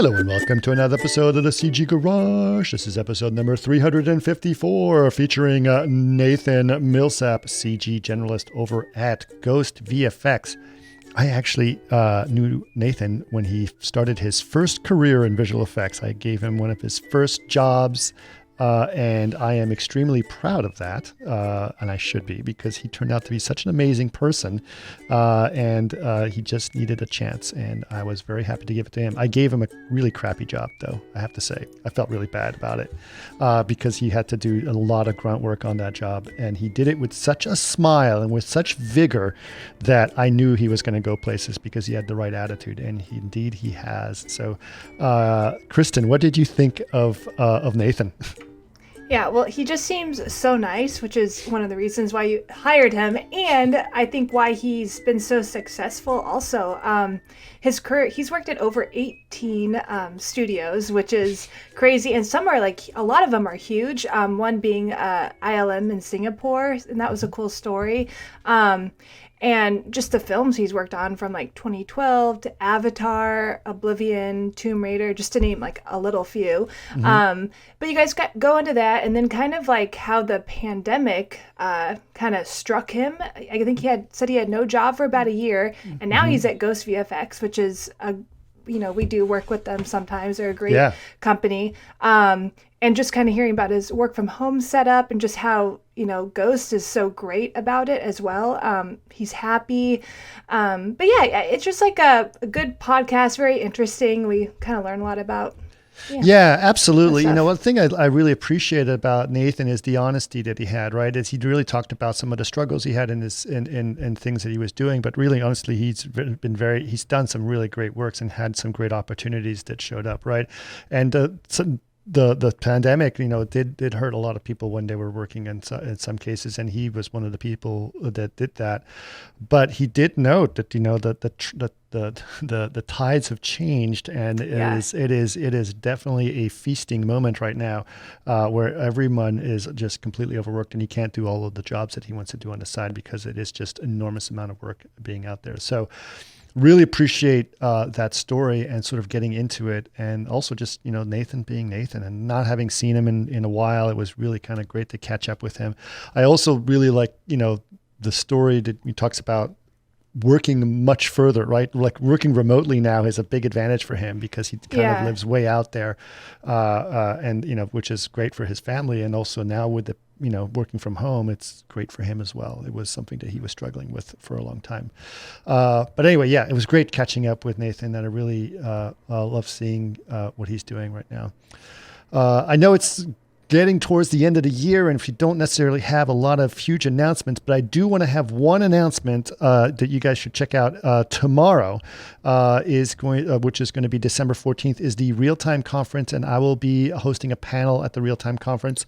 Hello and welcome to another episode of the CG Garage. This is episode number 354 featuring Nathan Millsap, CG Generalist over at GhostVFX. I actually knew Nathan when he started his first career in visual effects. I gave him one of his first jobs, and I am extremely proud of that, and I should be, because he turned out to be such an amazing person, and he just needed a chance, and I was very happy to give it to him. I gave him a really crappy job, though, I have to say. I felt really bad about it, because he had to do a lot of grunt work on that job, and he did it with such a smile and with such vigor that I knew he was going to go places because he had the right attitude, and indeed he has. So, Kristen, what did you think of Nathan? Yeah, well, he just seems so nice, which is one of the reasons why you hired him, and I think why he's been so successful also. His career, he's worked at over 18 studios, which is crazy, and some are like, a lot of them are huge, one being ILM in Singapore, and that was a cool story. And just the films he's worked on, from like 2012 to Avatar, Oblivion, Tomb Raider, just to name like a little few. Mm-hmm. But you guys go into that, and then kind of like how the pandemic kind of struck him. I think he said he had no job for about a year, and now he's at GhostVFX, which is we do work with them sometimes. They're a great company. And just kind of hearing about his work from home setup and just how, Ghost is so great about it as well. He's happy. But yeah, it's just like a good podcast, very interesting. We kind of learn a lot about. Yeah, absolutely. One thing I really appreciated about Nathan is the honesty that he had, right? Is he really talked about some of the struggles he had in his in things that he was doing, but really honestly, he's done some really great works and had some great opportunities that showed up, right? And the pandemic, did hurt a lot of people when they were working in some cases, and he was one of the people that did that. But he did note that the tides have changed, and it is definitely a feasting moment right now, where everyone is just completely overworked, and he can't do all of the jobs that he wants to do on the side because it is just enormous amount of work being out there. So really appreciate that story and sort of getting into it, and also just Nathan being Nathan and not having seen him in a while. It was really kind of great to catch up with him. I also really like the story that he talks about working much further, right? Like working remotely now is a big advantage for him because he kind of lives way out there, and which is great for his family, and also now with the working from home, it's great for him as well. It was something that he was struggling with for a long time. But anyway, it was great catching up with Nathan, and I really love seeing what he's doing right now. I know it's getting towards the end of the year, and if you don't necessarily have a lot of huge announcements, but I do want to have one announcement that you guys should check out tomorrow, which is going to be December 14th, is the Real-Time Conference, and I will be hosting a panel at the Real-Time Conference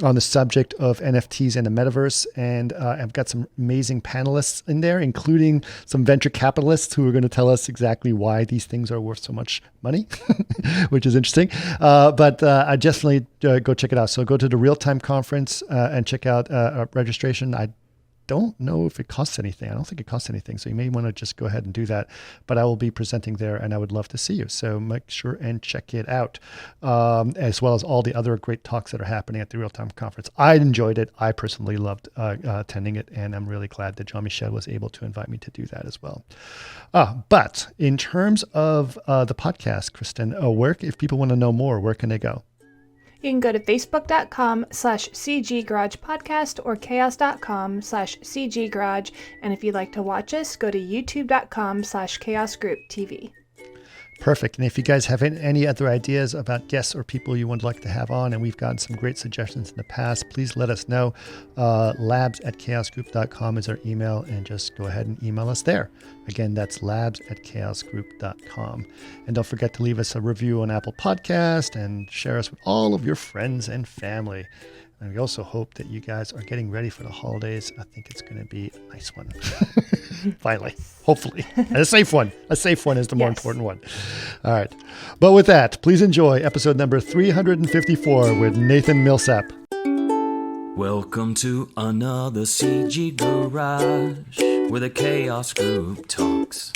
on the subject of NFTs and the metaverse. And I've got some amazing panelists in there, including some venture capitalists who are going to tell us exactly why these things are worth so much money, which is interesting. But I definitely go check it out. So go to the Real-Time Conference and check out registration. I don't know if it costs anything. I don't think it costs anything. So you may want to just go ahead and do that. But I will be presenting there, and I would love to see you. So make sure and check it out, as well as all the other great talks that are happening at the Real-Time Conference. I enjoyed it. I personally loved attending it, and I'm really glad that Jean-Michel was able to invite me to do that as well. But in terms of the podcast, Kristen, if people want to know more, where can they go? You can go to facebook.com/CG Garage Podcast or chaos.com/CG Garage. And if you'd like to watch us, go to youtube.com/Chaos Group TV. Perfect. And if you guys have any other ideas about guests or people you would like to have on, and we've gotten some great suggestions in the past, please let us know. labs@chaosgroup.com is our email, and just go ahead and email us there. Again, that's labs@chaosgroup.com. And don't forget to leave us a review on Apple Podcast and share us with all of your friends and family. And we also hope that you guys are getting ready for the holidays. I think it's going to be a nice one. Finally, hopefully. And a safe one. A safe one is the more important one. All right. But with that, please enjoy episode number 354 with Nathan Millsap. Welcome to another CG Garage, where the Chaos Group talks.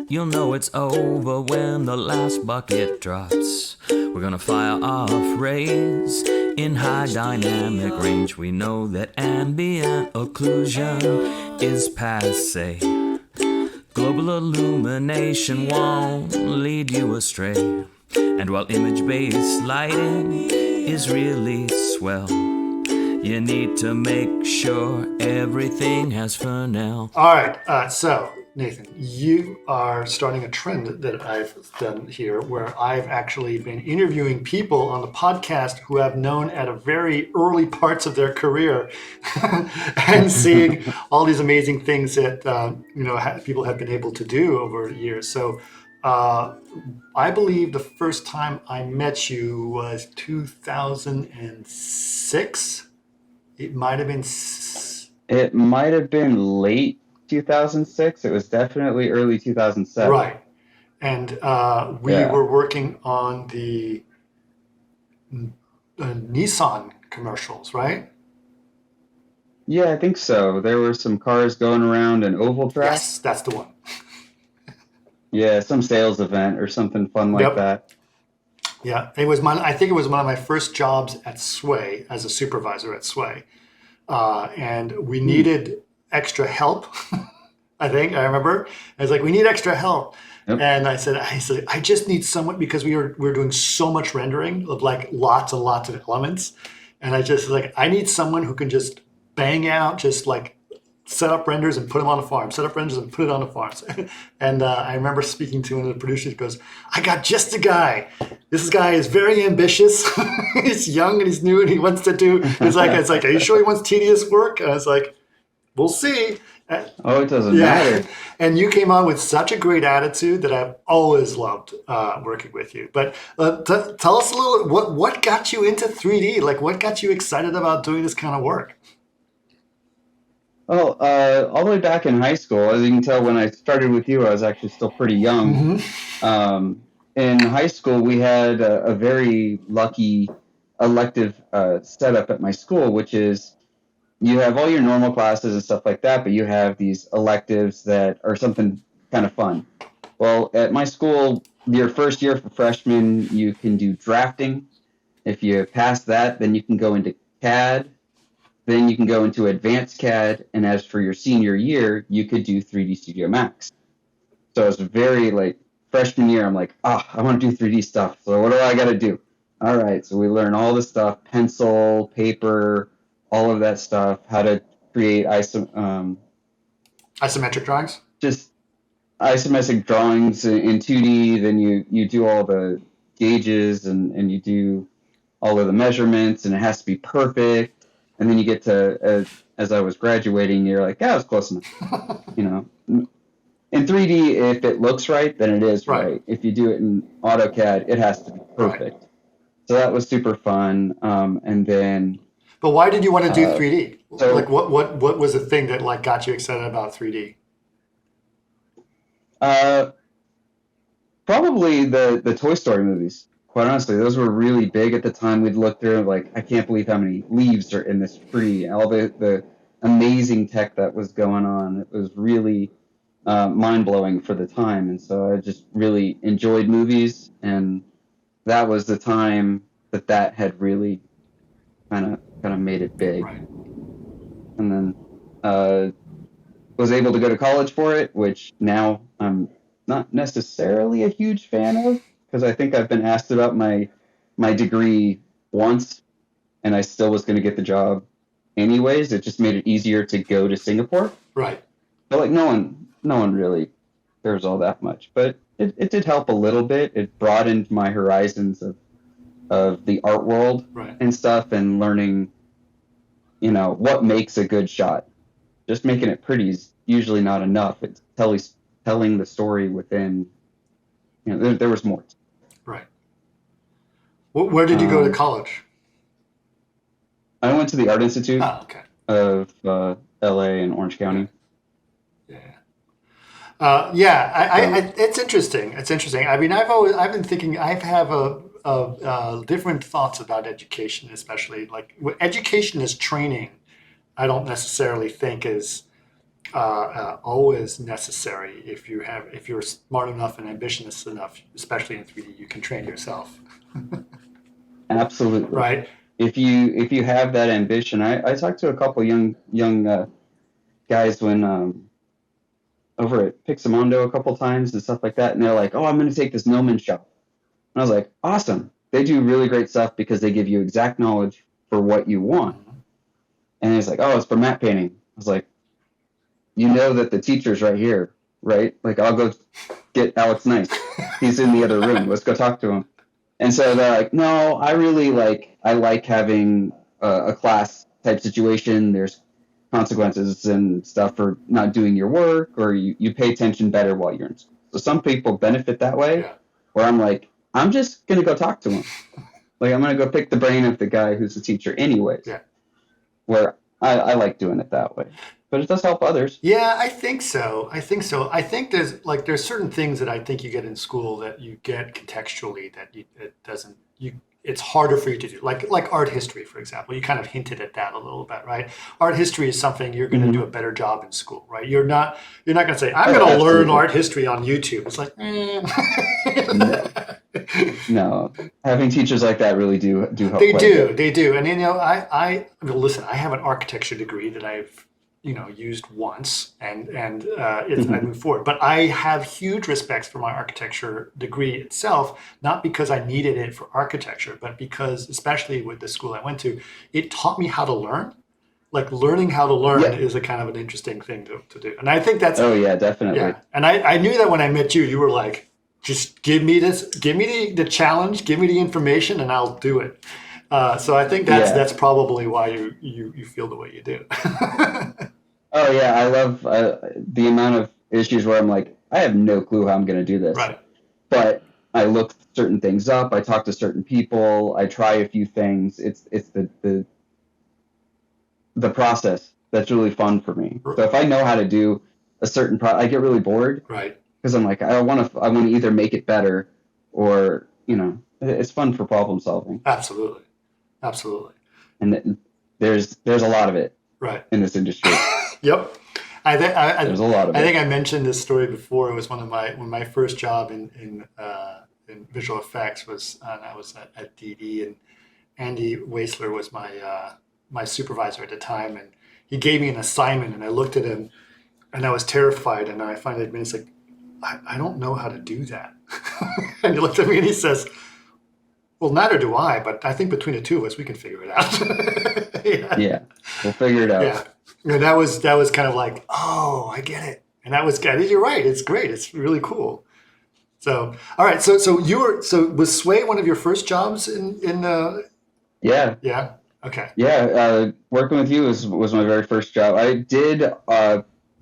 You'll know it's over when the last bucket drops. We're gonna fire off rays in high dynamic range. We know that ambient occlusion is passe. Global illumination won't lead you astray. And while image-based lighting is really swell, you need to make sure everything has Fresnel. All right, so Nathan, you are starting a trend that I've done here where I've actually been interviewing people on the podcast who I've known at a very early parts of their career and seeing all these amazing things that people have been able to do over the years. So I believe the first time I met you was 2006. It might have been. It might have been late 2006. It was definitely early 2007. Right. And we were working on the Nissan commercials, right? Yeah, I think so. There were some cars going around an oval track. Yes, that's the one. Yeah, some sales event or something fun like that. Yeah, I think it was one of my first jobs at Sway as a supervisor at Sway. And we needed extra help. I remember. I was like, we need extra help. Yep. And I said, I just need someone because we were doing so much rendering of like lots and lots of elements. And I just I need someone who can just bang out, just like set up renders and put them on the farm, set up renders and put it on the farms. And I remember speaking to one of the producers who goes, I got just a guy. This guy is very ambitious. He's young and he's new and he wants to do, it's like, are you sure he wants tedious work? And I was like, we'll see. Oh, it doesn't matter. And you came on with such a great attitude that I've always loved working with you. But tell us a little, what got you into 3D? Like what got you excited about doing this kind of work? Well, all the way back in high school, as you can tell, when I started with you, I was actually still pretty young. Mm-hmm. In high school, we had a very lucky elective setup at my school, which is you have all your normal classes and stuff like that, but you have these electives that are something kind of fun. Well, at my school, your first year for freshmen, you can do drafting. If you pass that, then you can go into CAD. Then you can go into advanced CAD, and as for your senior year, you could do 3D Studio Max. So it's very freshman year, I'm like, I want to do 3D stuff. So what do I got to do? All right, so we learn all the stuff, pencil, paper, all of that stuff, how to create isometric drawings? Just isometric drawings in 2D, then you do all the gauges and you do all of the measurements, and it has to be perfect. And then you get to, as I was graduating, you're like, yeah, it was close enough. In 3D, if it looks right, then it is right. If you do it in AutoCAD, it has to be perfect. Right. So that was super fun. And then. But why did you want to do 3D? So, what was the thing that got you excited about 3D? Probably the Toy Story movies. Quite honestly, those were really big at the time. We'd look through I can't believe how many leaves are in this tree. All the amazing tech that was going on. It was really mind-blowing for the time. And so I just really enjoyed movies. And that was the time that had really kind of made it big. Right. And then was able to go to college for it, which now I'm not necessarily a huge fan of. Because I think I've been asked about my degree once, and I still was going to get the job anyways. It just made it easier to go to Singapore. Right. But no one really cares all that much. But it did help a little bit. It broadened my horizons of the art world and stuff, and learning, what makes a good shot. Just making it pretty is usually not enough. It's telling the story within. There was more. Right. Where did you go to college? I went to the Art Institute of L.A. and Orange County. Yeah. It's interesting. It's interesting. I mean, I've been thinking. I have different thoughts about education, especially education as training. I don't necessarily think is always necessary if you're smart enough and ambitious enough, especially in 3D, you can train yourself. Absolutely. Right. If you have that ambition, I talked to a couple young guys when over at Pixamondo a couple times and stuff like that, and they're like, "Oh, I'm going to take this Millman shop." And I was like, "Awesome!" They do really great stuff because they give you exact knowledge for what you want. And he's like, "Oh, it's for matte painting." I was like, "You know that the teacher's right here, right? Like, I'll go get Alex Nice. He's in the other room. Let's go talk to him." And so they're like, "No, I like having a class type situation. There's consequences and stuff for not doing your work, or you pay attention better while you're in school." So some people benefit that way, Yeah. where I'm like, I'm just going to go talk to him. Like, I'm going to go pick the brain of the guy who's the teacher anyways. Yeah. Where I like doing it that way. But it does help others. Yeah, I think so. I think there's certain things that I think you get in school that you get contextually that it's harder for you to do. Like art history, for example. You kind of hinted at that a little bit, right? Art history is something you're going to do a better job in school, right? You're not going to say, "I'm going to learn art history on YouTube." It's like, No, having teachers like that really do help. They do. And I listen. I have an architecture degree that I've used once, and I moved forward. But I have huge respects for my architecture degree itself, not because I needed it for architecture, but because, especially with the school I went to, it taught me how to learn. Like, learning how to learn is a kind of an interesting thing to do. And I think that's... Oh, yeah, definitely. Yeah. And I knew that when I met you, you were like, just give me the challenge, give me the information, and I'll do it. So I think that's probably why you feel the way you do. Oh, yeah, I love the amount of issues where I'm like, I have no clue how I'm going to do this. Right. But I look certain things up. I talk to certain people. I try a few things. It's the process that's really fun for me. So if I know how to do a certain I get really bored. Right. Because I'm like, I want to either make it better or, it's fun for problem solving. Absolutely. And there's a lot of it. Right. In this industry. Yep. There's a lot of it. I think I mentioned this story before. It was when my first job in visual effects was I was at DD, and Andy Waisler was my supervisor at the time, and he gave me an assignment, and I looked at him, and I was terrified, and I finally admitted, it's like, I don't know how to do that. And he looked at me and he says, "Well, neither do I, but I think between the two of us, we can figure it out." Yeah, we'll figure it out. Yeah. And that was kind of like, oh, I get it. And that was good. You're right. It's great. It's really cool. So, all right. So was Sway one of your first jobs in Yeah. Yeah. Okay. Yeah. Working with you was my very first job. I did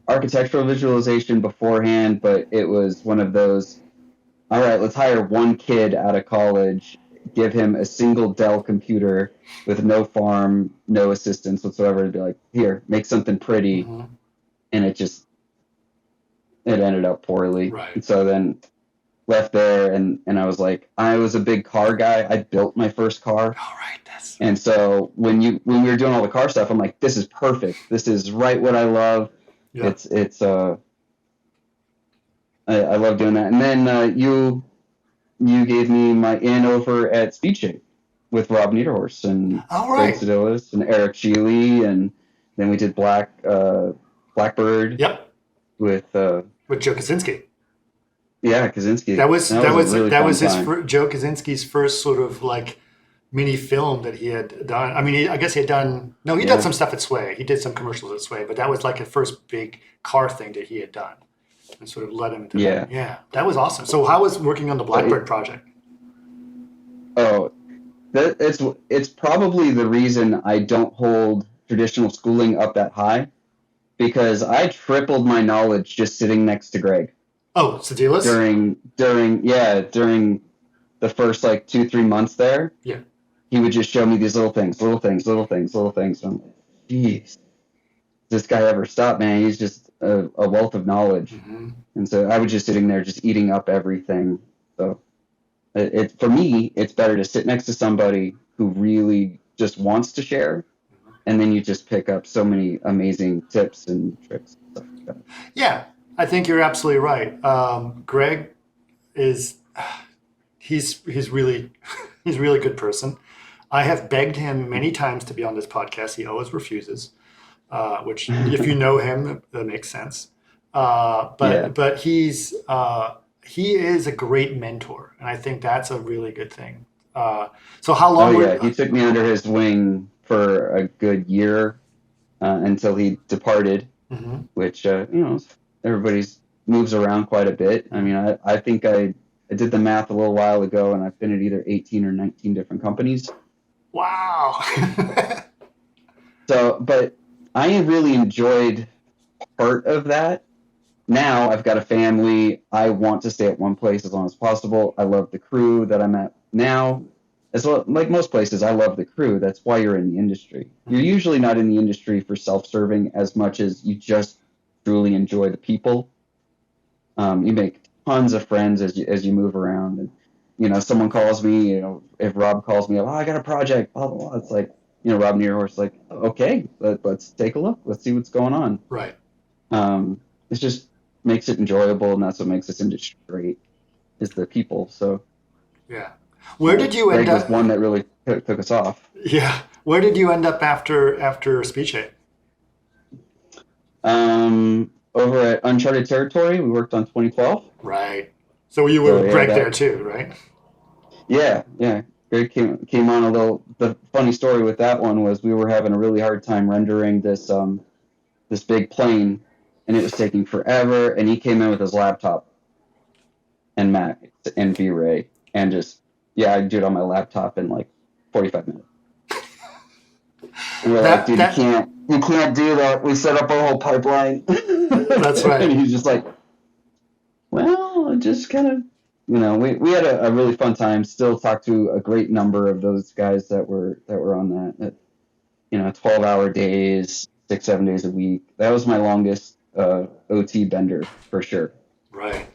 architectural visualization beforehand, but it was one of those, all right, let's hire one kid out of college, give him a single Dell computer with no farm, no assistance whatsoever, and be like, here, make something pretty. Mm-hmm. And it ended up poorly. Right. And so then left there, and I was like, I was a big car guy. I built my first car. All right. And so when we were doing all the car stuff, I'm like, this is perfect. This is right what I love. Yeah. I love doing that. And then you gave me my in over at Speedshape with Rob Niederhorst and Greg Sedillis and Eric Sheely, and then we did Blackbird. Yep. With Joe Kaczynski. Yeah, Kaczynski. That was his Joe Kaczynski's first sort of like mini film that he had done. I mean, I guess he had done. No, he did some stuff at Sway. He did some commercials at Sway, but that was like his first big car thing that he had done, and sort of led him into that. Yeah, that was awesome. So, how was working on the Blackbird project? Oh, it's probably the reason I don't hold traditional schooling up that high, because I tripled my knowledge just sitting next to Greg. Oh, Sedillis? During the first like 2-3 months there. Yeah. He would just show me these little things. And I'm like, geez, does this guy ever stop, man? He's just a wealth of knowledge. Mm-hmm. And so I was just sitting there just eating up everything. So for me, it's better to sit next to somebody who really just wants to share. And then you just pick up so many amazing tips and tricks and stuff like that. Yeah, I think you're absolutely right. Greg is he's really he's a really good person. I have begged him many times to be on this podcast. He always refuses, which if you know him, that makes sense. But he is a great mentor, and I think that's a really good thing. So how long? He took me under his wing for a good year until he departed, which everybody's moves around quite a bit. I mean, I think I did the math a little while ago, and I've been at either 18 or 19 different companies. Wow. So, but I really enjoyed part of that. Now I've got a family. I want to stay at one place as long as possible. I love the crew that I'm at now. As well, like most places, I love the crew. That's why you're in the industry. You're usually not in the industry for self-serving as much as you just truly enjoy the people. You make tons of friends as you move around, and someone calls me. If Rob calls me, I got a project. Blah blah blah. It's like Rob Nearhorse, like, okay, let's take a look. Let's see what's going on. Right. It just makes it enjoyable, and that's what makes this industry great, is the people. So yeah. Where did you end up? Greg was one that really took us off. Yeah. Where did you end up after Speech Aid? Over at Uncharted Territory, we worked on 2012. Right. So you were Greg there too, right? Yeah. Greg came on a little. The funny story with that one was we were having a really hard time rendering this big plane, and it was taking forever. And he came in with his laptop and Mac and V-Ray, and just I do it on my laptop in like 45 minutes. And we're like, dude, you can't do that. We set up a whole pipeline. That's right. And he's just like, well, just kind of, we had a really fun time. Still talk to a great number of those guys that were on that. 12-hour days, 6-7 days a week. That was my longest OT bender for sure. Right.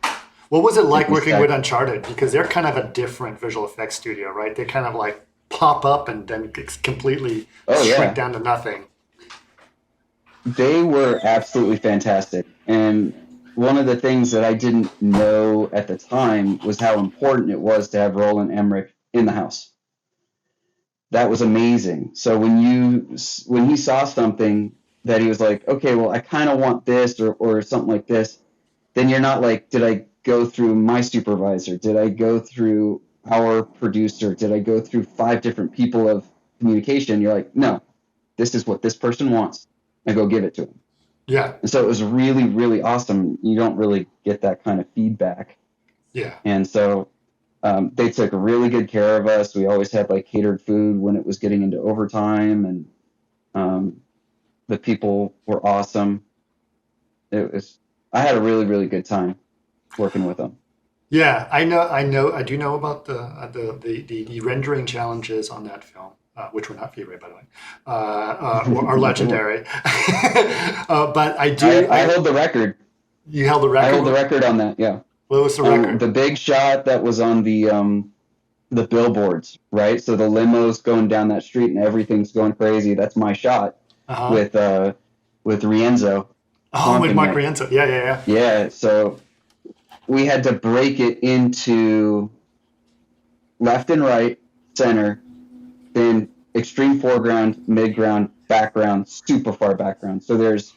What was it like working with Uncharted? Because they're kind of a different visual effects studio, right? They kind of like pop up and then completely shrink down to nothing. They were absolutely fantastic. And one of the things that I didn't know at the time was how important it was to have Roland Emmerich in the house. That was amazing. So when he saw something that he was like, okay, well, I kind of want this or something like this, then you're not like, did I go through my supervisor? Did I go through our producer? Did I go through 5 different people of communication? You're like, no, this is what this person wants. I go give it to him. Yeah. And so it was really, really awesome. You don't really get that kind of feedback. Yeah. And so they took really good care of us. We always had like catered food when it was getting into overtime, and the people were awesome. I had a really, really good time working with them. Yeah, I do know about the rendering challenges on that film, which were not V-Ray, by the way, are legendary. But I held the record. You held the record? I held the record on that, yeah. What was the record? The big shot that was on the billboards, right? So the limo's going down that street and everything's going crazy. That's my shot with Rienzo. Oh, with Mike Rienzo. Yeah. Yeah, so we had to break it into left and right, center, then extreme foreground, midground, background, super far background. So there's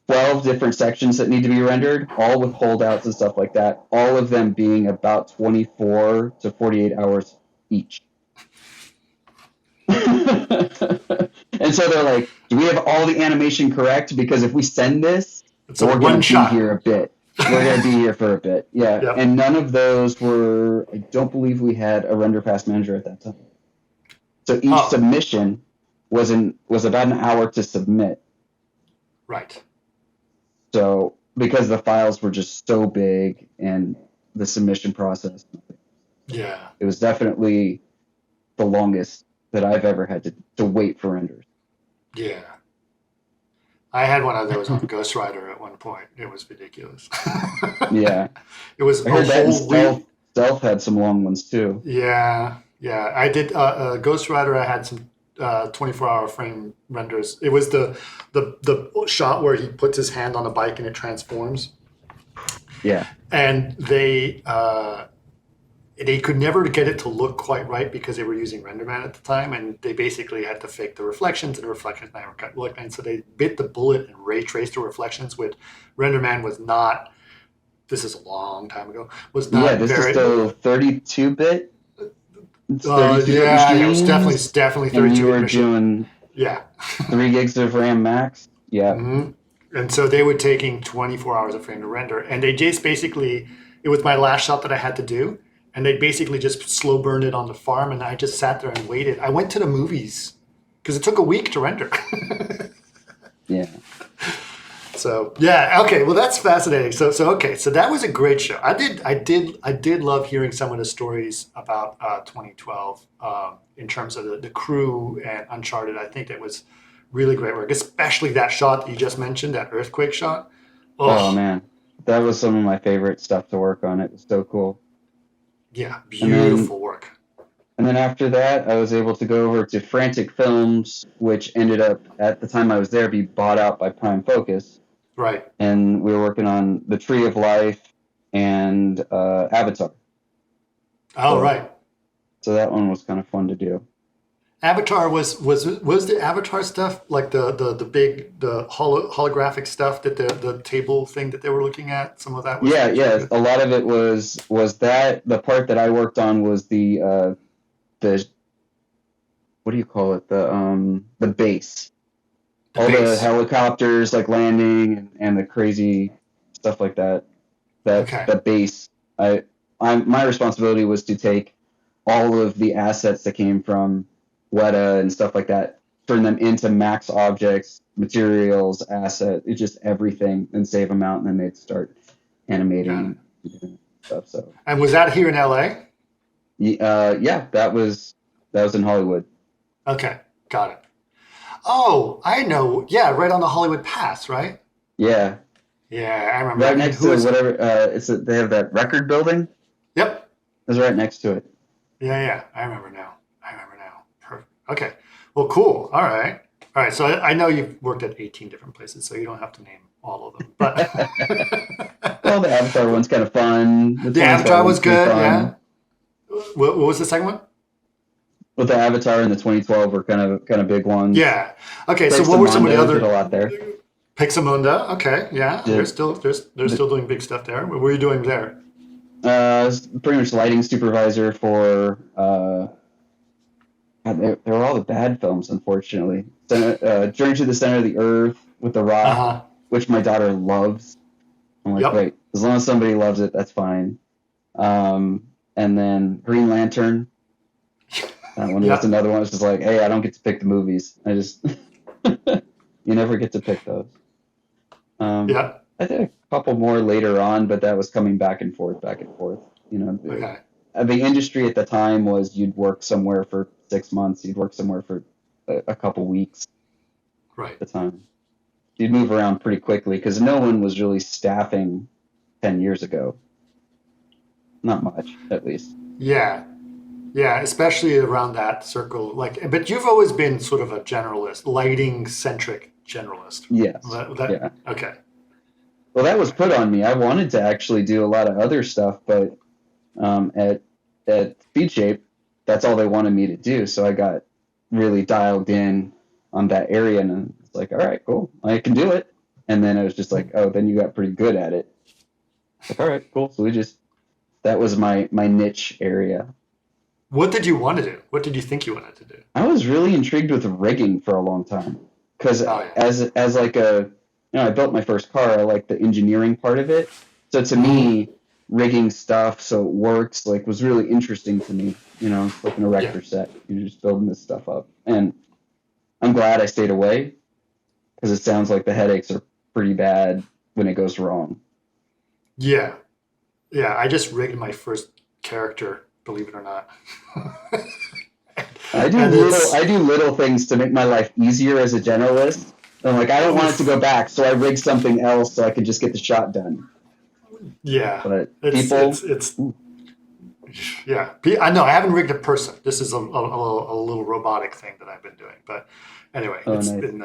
12 different sections that need to be rendered, all with holdouts and stuff like that, all of them being about 24 to 48 hours each. And so they're like, do we have all the animation correct? Because if we send this, we're going to be here a bit. We're going to be here for a bit. Yeah. Yep. And none of those were, I don't believe we had a render pass manager at that time. So each submission was about an hour to submit. Right. So because the files were just so big and the submission process, it was definitely the longest that I've ever had to wait for renders. Yeah. I had one of those on Ghost Rider at one point. It was ridiculous. Yeah. It was I heard that Stealth had some long ones too. Yeah. I did Ghost Rider. I had some 24-hour frame renders. It was the shot where he puts his hand on a bike and it transforms. Yeah. And they could never get it to look quite right because they were using RenderMan at the time, and they basically had to fake the reflections, and the reflections never look. And so they bit the bullet and ray traced the reflections. With RenderMan was not. This is a long time ago. Was not. Yeah, this is still 32-bit. Yeah, it was definitely 32. And you were doing 3 gigs of RAM max. Yeah. Mm-hmm. And so they were taking 24 hours of frame to render, and they just basically. It was my last shot that I had to do. And they basically just slow burned it on the farm, and I just sat there and waited. I went to the movies because it took a week to render. Yeah. So yeah, okay. Well, that's fascinating. So that was a great show. I did love hearing some of the stories about 2012 in terms of the crew and Uncharted. I think that was really great work, especially that shot that you just mentioned, that earthquake shot. Oh man, that was some of my favorite stuff to work on. It was so cool. Yeah, beautiful work. And then after that, I was able to go over to Frantic Films, which ended up, at the time I was there, be bought out by Prime Focus. Right. And we were working on The Tree of Life and Avatar. Oh, right. So that one was kind of fun to do. Avatar was the Avatar stuff like the big holographic stuff that the table thing that they were looking at. Some of that was yeah. A lot of it was that. The part that I worked on was the what do you call it, the base, the helicopters like landing and the crazy stuff like that. The base. My responsibility was to take all of the assets that came from Weta and stuff like that, turn them into max objects, materials, assets, it's just everything, and save them out, and then they'd start animating and stuff. So. And was that here in LA? Yeah, that was in Hollywood. Okay, got it. Oh, I know. Yeah, right on the Hollywood Pass, right? Yeah. Yeah, I remember. Right next to whatever. They have that record building. Yep. It was right next to it. Yeah. I remember now. Perfect. Okay. Well, cool. All right. So I know you've worked at 18 different places, so you don't have to name all of them. But well, the Avatar one's kind of fun. The Avatar was good. Yeah. What was the second one? Well, the Avatar and the 2012 were kind of big ones. Yeah. Okay. So what were some of the other? Did a lot there. Pixamunda. Okay. Yeah. They're still doing big stuff there. What were you doing there? Pretty much lighting supervisor for. They were all the bad films, unfortunately. Journey to the Center of the Earth with The Rock, which my daughter loves. I'm like, great. As long as somebody loves it, that's fine. And then Green Lantern. That one was another one. It's just like, hey, I don't get to pick the movies. I just you never get to pick those. I did a couple more later on, but that was coming back and forth. You know, the industry at the time was you'd work somewhere for 6 months, you'd work somewhere for a couple weeks. Right. At the time, you'd move around pretty quickly because no one was really staffing 10 years ago. Not much, at least. Yeah, especially around that circle. But you've always been sort of a generalist, lighting-centric generalist. Yes. Yeah. Okay. Well, that was put on me. I wanted to actually do a lot of other stuff, but at SpeedShape, that's all they wanted me to do. So I got really dialed in on that area, and it's like, all right, cool, I can do it. And then it was just like, oh, then you got pretty good at it. Like, all right, cool. So that was my niche area. What did you want to do? What did you think you wanted to do? I was really intrigued with rigging for a long time because as like I built my first car. I like the engineering part of it. So to me, rigging stuff so it works was really interesting to me. You know, it's like an erector set. You're just building this stuff up, and I'm glad I stayed away because it sounds like the headaches are pretty bad when it goes wrong. Yeah. I just rigged my first character, believe it or not. I do little things to make my life easier as a generalist. I'm like, I don't want it to go back, so I rig something else so I can just get the shot done. Yeah, but Yeah, I know. I haven't rigged a person. This is a little robotic thing that I've been doing. But anyway, it's nice. been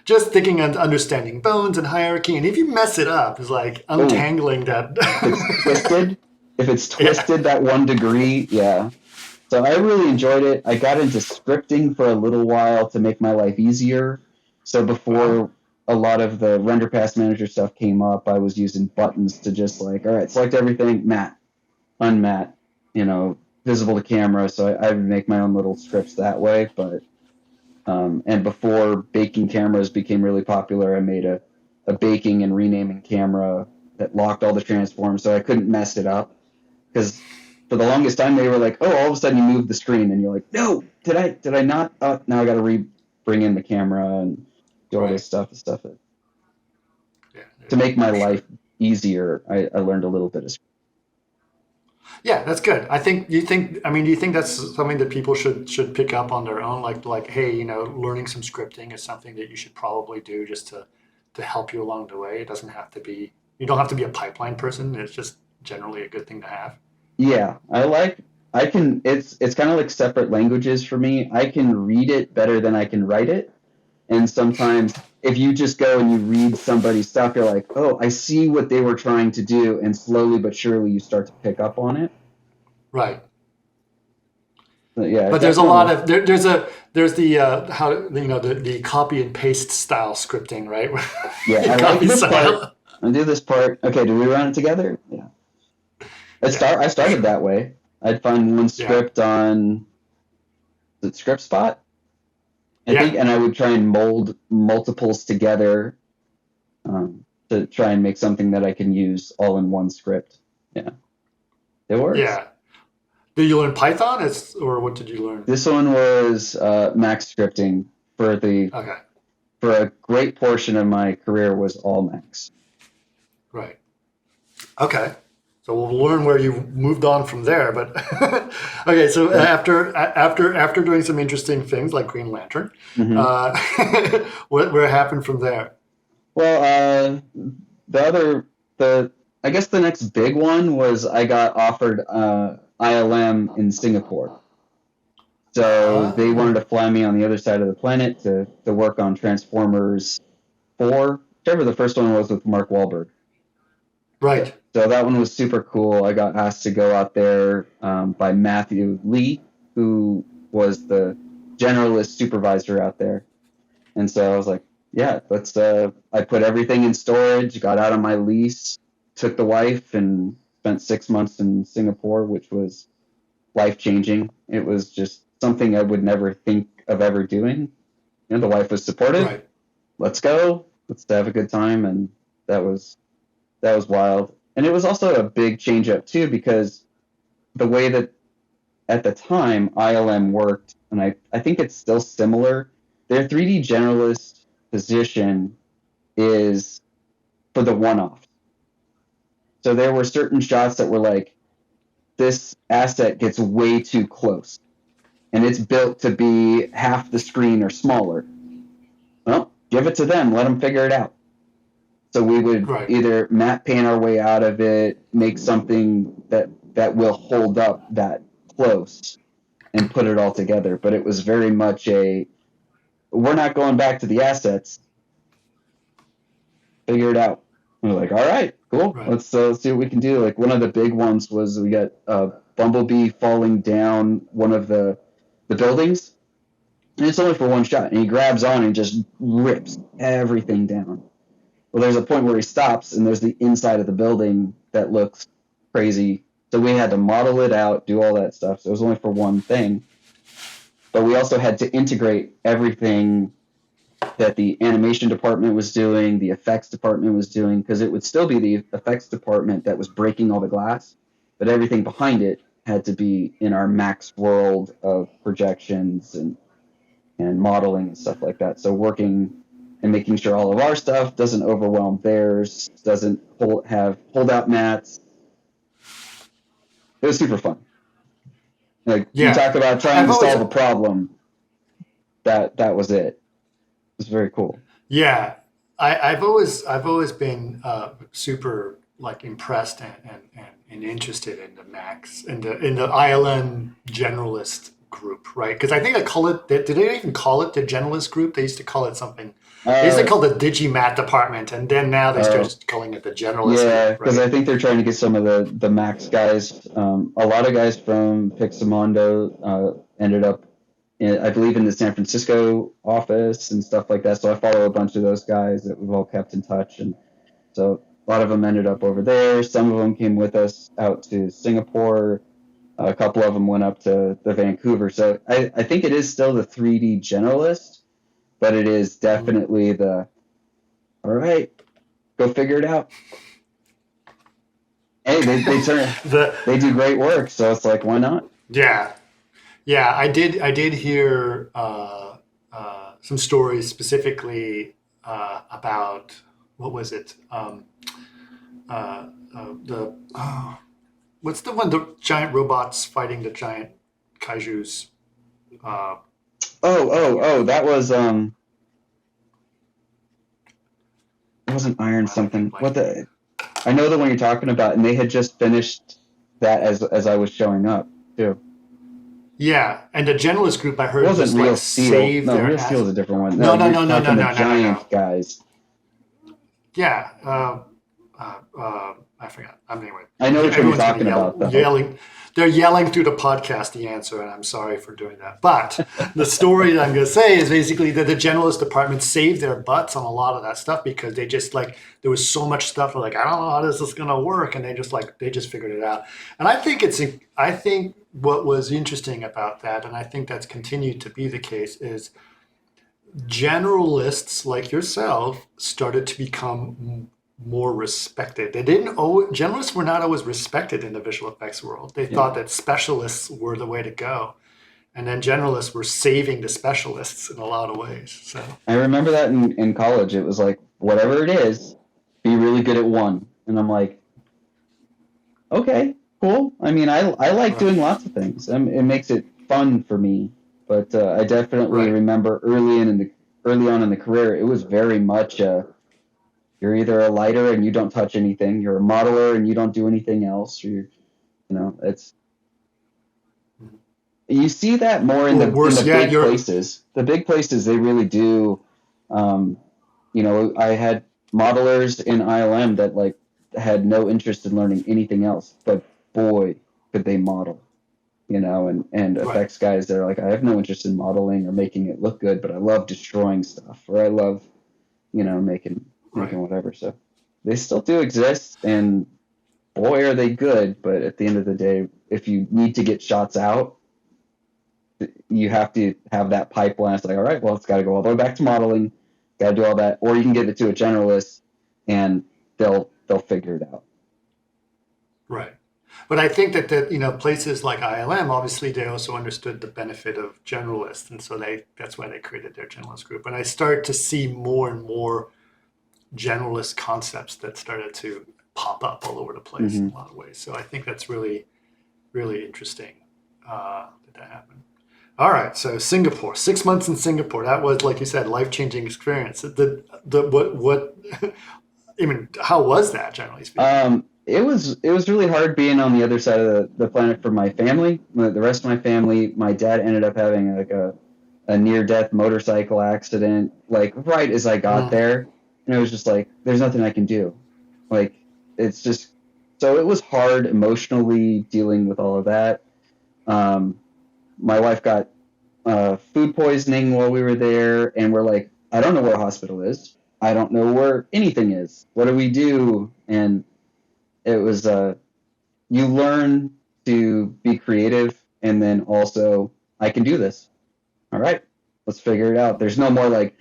just thinking and understanding bones and hierarchy. And if you mess it up, it's like untangling that. If it's twisted that 1 degree, yeah. So I really enjoyed it. I got into scripting for a little while to make my life easier. So before a lot of the render pass manager stuff came up, I was using buttons to just like, all right, select everything, matte, unmatte, visible to camera. So I would make my own little scripts that way. But and before baking cameras became really popular, I made a baking and renaming camera that locked all the transforms, so I couldn't mess it up. Because for the longest time, they were like, "Oh, all of a sudden you moved the screen," and you're like, "No, did I not? Oh, now I got to bring in the camera and do all this stuff to make my life easier." I learned a little bit of. Yeah, that's good. Do you think that's something that people should pick up on their own? Like, hey, learning some scripting is something that you should probably do just to help you along the way. It doesn't have to be, you don't have to be a pipeline person. It's just generally a good thing to have. Yeah, it's kind of like separate languages for me. I can read it better than I can write it. And sometimes if you just go and you read somebody's stuff, you're like, oh, I see what they were trying to do. And slowly but surely you start to pick up on it. Right. But yeah. But there's a lot of, there's the copy and paste style scripting, right? Yeah, I like this part. I'll do this part. Okay, do we run it together? Yeah. I started that way. I'd find one script on the script spot. I think, and I would try and mold multiples together to try and make something that I can use all in one script. Yeah, it works. Yeah. Did you learn Python, or what did you learn? This one was Max scripting for a great portion of my career was all Max. Right. Okay. So we'll learn where you moved on from there, but okay. So after doing some interesting things like Green Lantern, what happened from there? Well, I guess the next big one was I got offered ILM in Singapore. So they wanted to fly me on the other side of the planet to work on Transformers 4, whichever the first one was with Mark Wahlberg. Right. So that one was super cool. I got asked to go out there by Matthew Lee, who was the Generalist supervisor out there. And so I was like, yeah, I put everything in storage, got out on my lease, took the wife, and spent 6 months in Singapore, which was life-changing. It was just something I would never think of ever doing. The wife was supportive. Right. Let's go. Let's have a good time. And that was wild. And it was also a big change up too, because the way that at the time ILM worked, and I think it's still similar, their 3D generalist position is for the one-off. So there were certain shots that were like, this asset gets way too close, and it's built to be half the screen or smaller. Well, give it to them. Let them figure it out. So we would either matte paint our way out of it, make something that will hold up that close, and put it all together. But it was very much we're not going back to the assets. Figure it out. And we're like, all right, cool. Right. Let's see what we can do. Like one of the big ones was we got Bumblebee falling down one of the buildings, and it's only for one shot. And he grabs on and just rips everything down. Well, there's a point where he stops, and there's the inside of the building that looks crazy. So we had to model it out, do all that stuff. So it was only for one thing. But we also had to integrate everything that the animation department was doing, the effects department was doing, because it would still be the effects department that was breaking all the glass, but everything behind it had to be in our Max world of projections and modeling and stuff like that. So working and making sure all of our stuff doesn't overwhelm theirs, doesn't hold out mats. It was super fun. You talk about trying to solve a problem. That was it. It was very cool. Yeah, I've always been super impressed and and interested in the Max in the ILM generalist group, right? Because I think they call it. Did they even call it the generalist group? They used to call it something. They used to call it the Digimat department, and then now they started calling it the generalist Yeah, group, because right? I think they're trying to get some of the Max guys. A lot of guys from Pixamondo ended up, I believe, in the San Francisco office and stuff like that. So I follow a bunch of those guys that we've all kept in touch, and so a lot of them ended up over there. Some of them came with us out to Singapore. A couple of them went up to the Vancouver. So I think it is still the 3D generalist, but it is definitely the, all right, go figure it out. Hey, they do great work, so it's like, why not? Yeah, yeah. I did hear some stories specifically about what was it? The what's the one? The giant robots fighting the giant kaiju's. That was it wasn't Iron something. What the? I know the one you're talking about, and they had just finished that as I was showing up too. Yeah, and the generalist group I heard It wasn't just Real like Steel. save No, their Real ass. Steel is a different one. No, no, you're no, no, no, talking no, the no, giant no. guys. Yeah, I forgot. Anyway, I know which one you're everyone's gonna talking about, though. yelling. They're yelling through the podcast the answer, and I'm sorry for doing that. But the story that I'm going to say is basically that the generalist department saved their butts on a lot of that stuff because they just like there was so much stuff. Like I don't know how this is going to work, and they just figured it out. And I think what was interesting about that, and I think that's continued to be the case, is generalists like yourself started to become more respected. Generalists were not always respected in the visual effects world. They thought that specialists were the way to go. And then generalists were saving the specialists in a lot of ways. So I remember that in college. It was like, whatever it is, be really good at one. And I'm like, okay, cool. I mean, I like doing lots of things. It makes it fun for me. But I definitely remember early on in the career, it was very much you're either a lighter and you don't touch anything, you're a modeler and you don't do anything else, or it's you see that more in the big places. The big places, they really do. I had modelers in ILM that like had no interest in learning anything else, but boy, could they model. And effects guys that are like, I have no interest in modeling or making it look good, but I love destroying stuff, or I love, making whatever. So they still do exist, and boy, are they good. But at the end of the day, if you need to get shots out, you have to have that pipeline. It's like, all right, well, it's got to go all the way back to modeling, got to do all that, or you can give it to a generalist, and they'll figure it out. Right. But I think that places like ILM, obviously they also understood the benefit of generalists, and so that's why they created their generalist group. And I start to see more and more generalist concepts that started to pop up all over the place in a lot of ways. So I think that's really, really interesting that happened. All right, so Singapore, 6 months in Singapore. That was, like you said, life-changing experience. How was that, generally speaking? It was really hard being on the other side of the planet for my family. The rest of my family, my dad ended up having like a near-death motorcycle accident, like right as I got there, and it was just like, there's nothing I can do. Like, it's just, so it was hard emotionally dealing with all of that. My wife got food poisoning while we were there, and we're like, I don't know where a hospital is. I don't know where anything is. What do we do? And it was you learn to be creative, and then also, I can do this. All right, let's figure it out. There's no more like,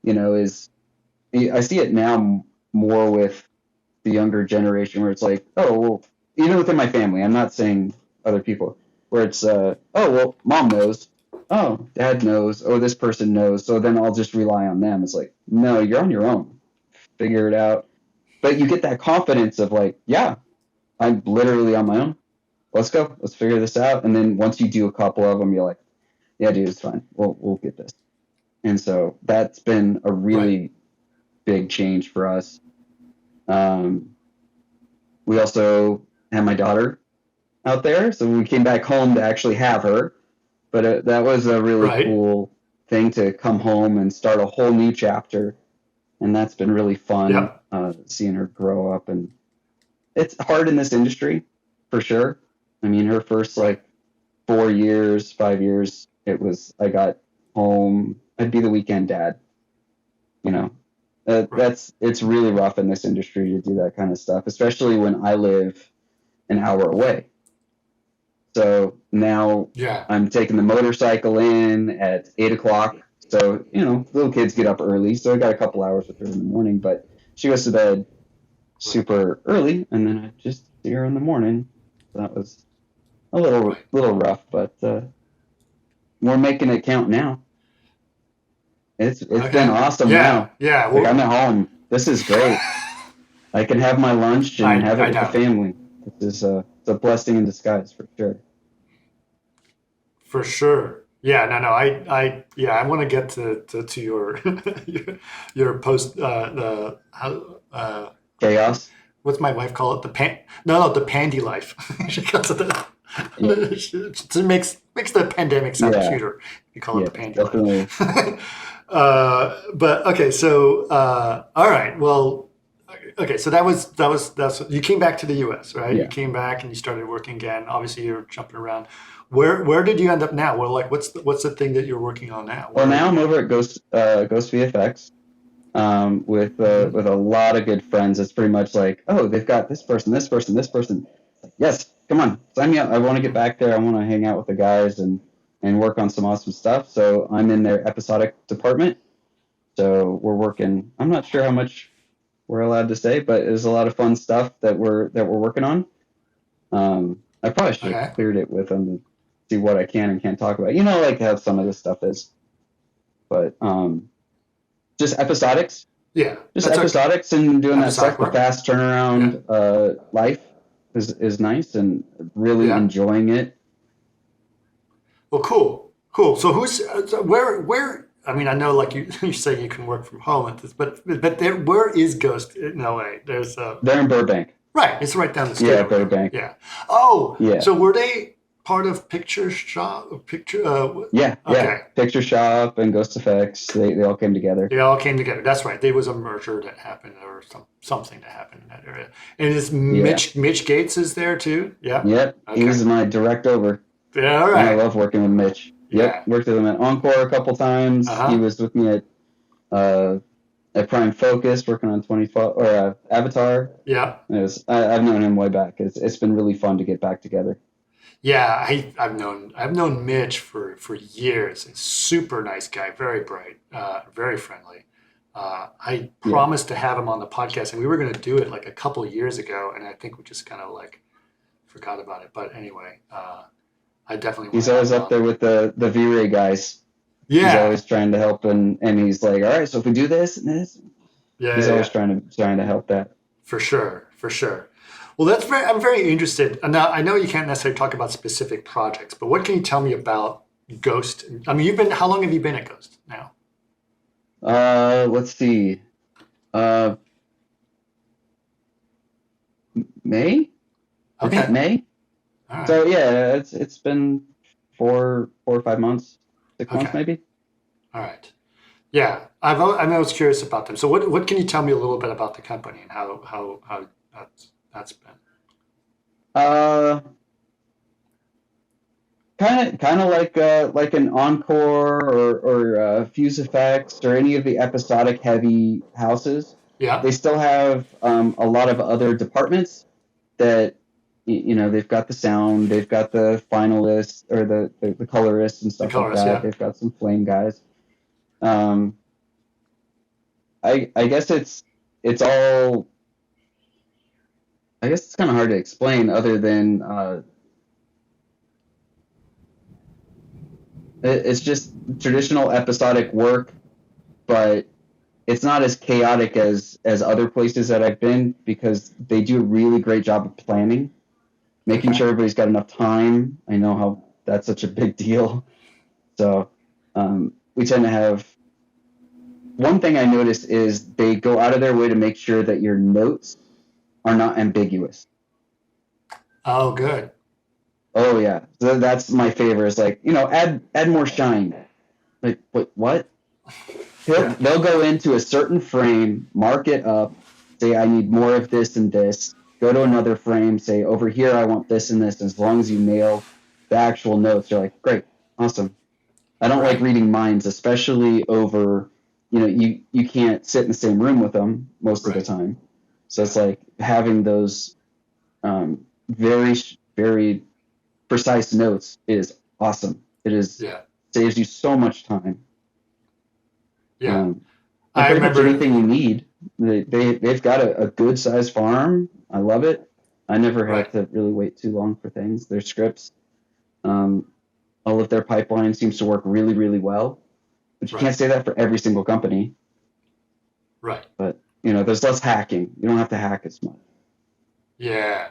I see it now more with the younger generation where it's like, oh, well, even within my family, I'm not saying other people, where it's, oh, well, mom knows. Oh, dad knows. Oh, this person knows. So then I'll just rely on them. It's like, no, you're on your own. Figure it out. But you get that confidence of like, yeah, I'm literally on my own. Let's go. Let's figure this out. And then once you do a couple of them, you're like, yeah, dude, it's fine. We'll get this. And so that's been a really big change for us. We also had my daughter out there, so we came back home to actually have her. But that was a really Right. cool thing to come home and start a whole new chapter, and that's been really fun Yep. seeing her grow up. And it's hard in this industry, for sure. I mean, her first Right. 4 years, 5 years, I got home, I'd be the weekend dad, you know. Right. It's really rough in this industry to do that kind of stuff, especially when I live an hour away. So now Yeah. I'm taking the motorcycle in at 8 o'clock. So, little kids get up early. So I got a couple hours with her in the morning, but she goes to bed Right. super early, and then I just see her in the morning. So that was a Right. little rough, but we're making it count now. It's been Okay. awesome Yeah. now. Yeah. Like, I'm Well, at home. This is great. I can have my lunch and have it I with the know. family. This is it's a blessing in disguise for sure. For sure. Yeah, no, no. Yeah, I want to get to your your post the how Chaos. what's my wife call it? The pandy life. She calls it the Yeah, it makes the pandemic sound yeah, cuter. You call it yeah, the pandy definitely. life. But okay, so all right. Well, okay, so that's you came back to the U.S., right? You Yeah. came back and you started working again. Obviously, you're jumping around. Where did you end up now? Well, like what's the thing that you're working on now? Well, Where are now you? I'm over at Ghost VFX with Hmm. a lot of good friends. It's pretty much like, oh, they've got this person, this person, this person. Yes, come on, sign me up. I want to get back there. I want to hang out with the guys and work on some awesome stuff. So I'm in their episodic department. So we're working. I'm not sure how much we're allowed to say, but there's a lot of fun stuff that we're working on. I probably should have Okay. cleared it with them to see what I can and can't talk about. Like how some of this stuff is, but just episodics, Yeah, just that's okay. episodics, and doing that Episodic stuff. The work. fast Yeah. turnaround life is nice and really Yeah. enjoying it. Well, cool, cool. So so where? I mean, I know like you say you can work from home, but where is Ghost in LA? There's They're in Burbank. right. It's right down the street Yeah, over here. Burbank. Yeah. Oh, Yeah, so were they part of Picture Shop? Picture. yeah, yeah. Okay. Picture Shop and Ghost Effects, they all came together. They all came together. That's right. There was a merger that happened, or something that happened in that area. And is Yeah, Mitch Gates is there too? Yeah. yep. Okay. He's my direct over. Yeah. All And I right. love working with Mitch. Yep, Yeah. worked with him at Encore a couple Uh times. He huh. was with me uh, at Prime Focus working on 2012 or Avatar. Yeah. I've known him way back. It's been really fun to get back together. Yeah, I've known Mitch for years. He's super nice guy, very bright, very friendly. I Yeah, promised to have him on the podcast, and we were going to do it like a couple of years ago, and I think we just kind of like forgot about it. But anyway, I definitely want he's to have always him up on. there with the V-Ray guys. He's Yeah, always trying to help, and he's like, all right, so if we do this and this, yeah, he's yeah, always yeah, trying to help that. for sure, for sure. Well, I'm very interested. And now I know you can't necessarily talk about specific projects, but what can you tell me about Ghost? I mean, how long have you been at Ghost now? Let's see. Uh, May? I think Okay, May. all right, So yeah, it's been 4 or 5 months, 6 months okay, maybe. all right. Yeah, I was curious about them. So what can you tell me a little bit about the company and how that's been? Uh, kind of like an Encore or Fuse Effects or any of the episodic heavy houses. Yeah. They still have a lot of other departments that they've got the sound, they've got the finalists or the colorists and The stuff like colors, that. yeah. They've got some flame guys. Um, I guess it's all. I guess it's kind of hard to explain other than it's just traditional episodic work, but it's not as chaotic as other places that I've been because they do a really great job of planning, making Okay. sure everybody's got enough time. I know how that's such a big deal. So we tend to have one thing I noticed is they go out of their way to make sure that your notes are not ambiguous. Oh, good. Oh yeah, so that's my favorite. Is like, add more shine. Like what? Yeah. They'll go into a certain frame, mark it up, say I need more of this and this. Go to another frame, say over here I want this and this. As long as you nail the actual notes, you're like, great, awesome. I don't like Right. reading minds, especially over, you can't sit in the same room with them most of the Right. time. So Yeah. it's like having those very, very precise notes is awesome. It is Yeah. saves you so much time. Yeah. Um, and I pretty much remember. anything you need. They've got a good sized farm. I love it. I never Right. have to really wait too long for things. Their scripts, um, all of their pipeline seems to work really, really well. But you Right. can't say that for every single company. Right. But there's less hacking. You don't have to hack as much. Yeah,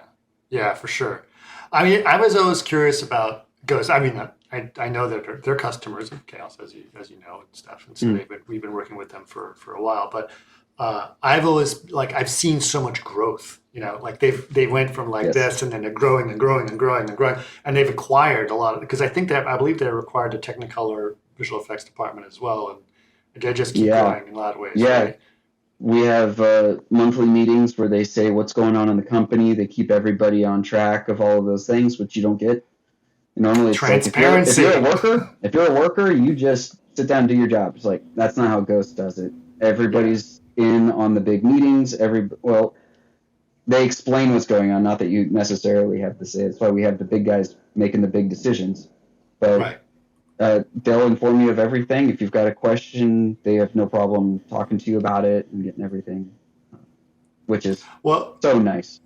yeah, for sure. I mean, I was always curious about Ghost. I mean, I know that they're customers of Chaos, as you know, and stuff, and so Mm, we've been working with them for a while. But I've always I've seen so much growth. Like they went from like yes. this, and then they're growing and growing and growing and growing, and they've acquired a lot of because I believe they're required a Technicolor visual effects department as well, and they just keep Yeah. growing in a lot of ways, Yeah. right? We have monthly meetings where they say what's going on in the company. They keep everybody on track of all of those things, which you don't get. Normally, it's like Transparency. if you're a worker, you just sit down and do your job. It's like that's not how Ghost does it. Yeah, Everybody's in on the big meetings. They explain what's going on. Not that you necessarily have to say. That's why we have the big guys making the big decisions. But right. they'll inform you of everything. If you've got a question, they have no problem talking to you about it and getting everything, which is Well, so nice.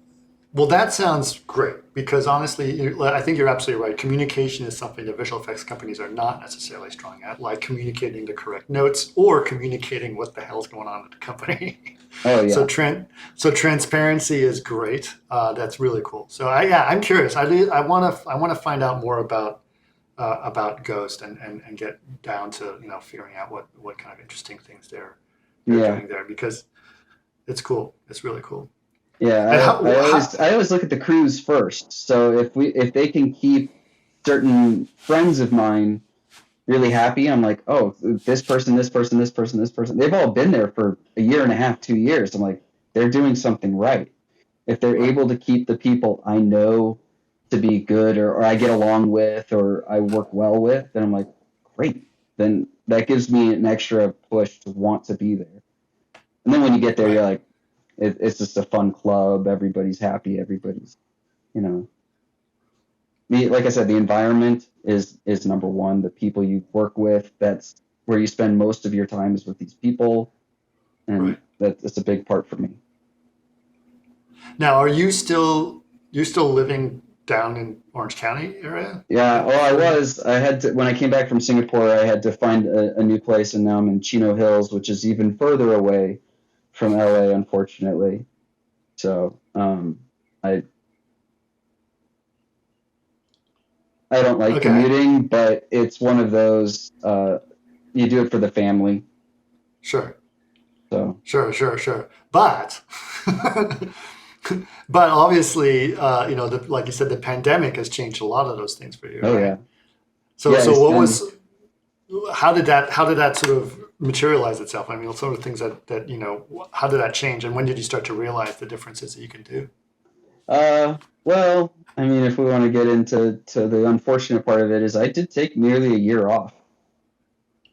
Well, that sounds great because honestly, I think you're absolutely right. Communication is something that visual effects companies are not necessarily strong at, like communicating the correct notes or communicating what the hell's going on with the company. Oh so, yeah, so transparency is great. That's really cool. So, I'm curious. I want to find out more about Ghost and get down to figuring out what kind of interesting things they're yeah. doing there because it's cool. It's really cool. And Yeah, I always look at the crews first. So if they can keep certain friends of mine really happy, I'm like, oh, this person, this person, this person, this person. They've all been there for a year and a half, 2 years. I'm like, they're doing something right. If they're right, able to keep the people I know to be good or I get along with or I work well with, then I'm like, great. Then that gives me an extra push to want to be there. And then when you get there, you're right. like, it's just a fun club. Everybody's happy. Everybody's, you know, like I said, the environment is number one. The people you work with, that's where you spend most of your time is with these people, and Right. that's a big part for me. Now, are you still living down in Orange County area? Yeah, well, I For was. I had to when I came back from Singapore. I had to find a new place, and now I'm in Chino Hills, which is even further away from LA, unfortunately. So, I I don't like okay, commuting, but it's one of those. You do it for the family. sure, So, sure. But but obviously, like you said, the pandemic has changed a lot of those things for you, oh yeah, right? So yeah. so It's what been was how did that sort of materialize itself? I mean, some of the things that how did that change, and when did you start to realize the differences that you can do? well. I mean, if we want to get into the unfortunate part of it, is I did take nearly a year off.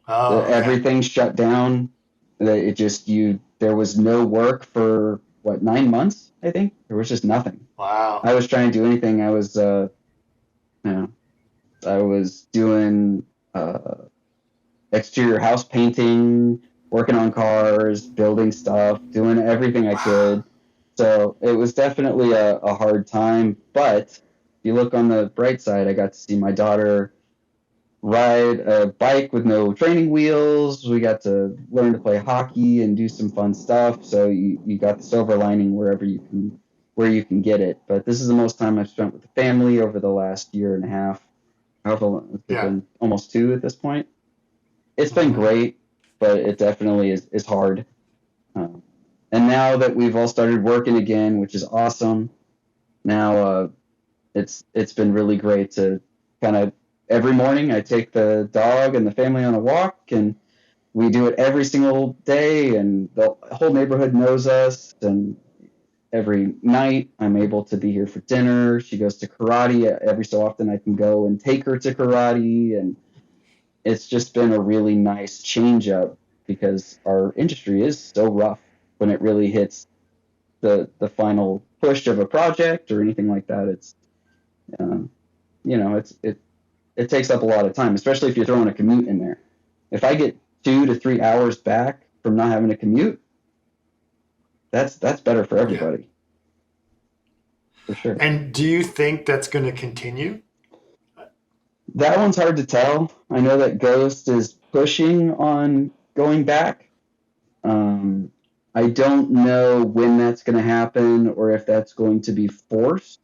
Oh, okay. Everything shut down. It just there was no work for what 9 months. I think there was just nothing. I Wow. was trying to do anything. You know, I was doing exterior house painting, working on cars, building stuff, doing everything I Wow. could. So it was definitely a hard time. But if you look on the bright side, I got to see my daughter ride a bike with no training wheels. We got to learn to play hockey and do some fun stuff. So you got the silver lining where you can get it. But this is the most time I've spent with the family over the last year and a half. However long it's Yeah. been, almost two at this point. It's been Hmm. great, but it definitely is hard. Um, and now that we've all started working again, which is awesome, now it's been really great to kind of every morning I take the dog and the family on a walk, and we do it every single day, and the whole neighborhood knows us. And every night I'm able to be here for dinner. She goes to karate. Every so often I can go and take her to karate, and it's just been a really nice change up because our industry is so rough when it really hits the final push of a project or anything like that. It's it takes up a lot of time, especially if you're throwing a commute in there. If I get 2 to 3 hours back from not having to commute, that's better for everybody. For sure. And do you think that's going to continue? That one's hard to tell. I know that Ghost is pushing on going back. I don't know when that's going to happen or if that's going to be forced.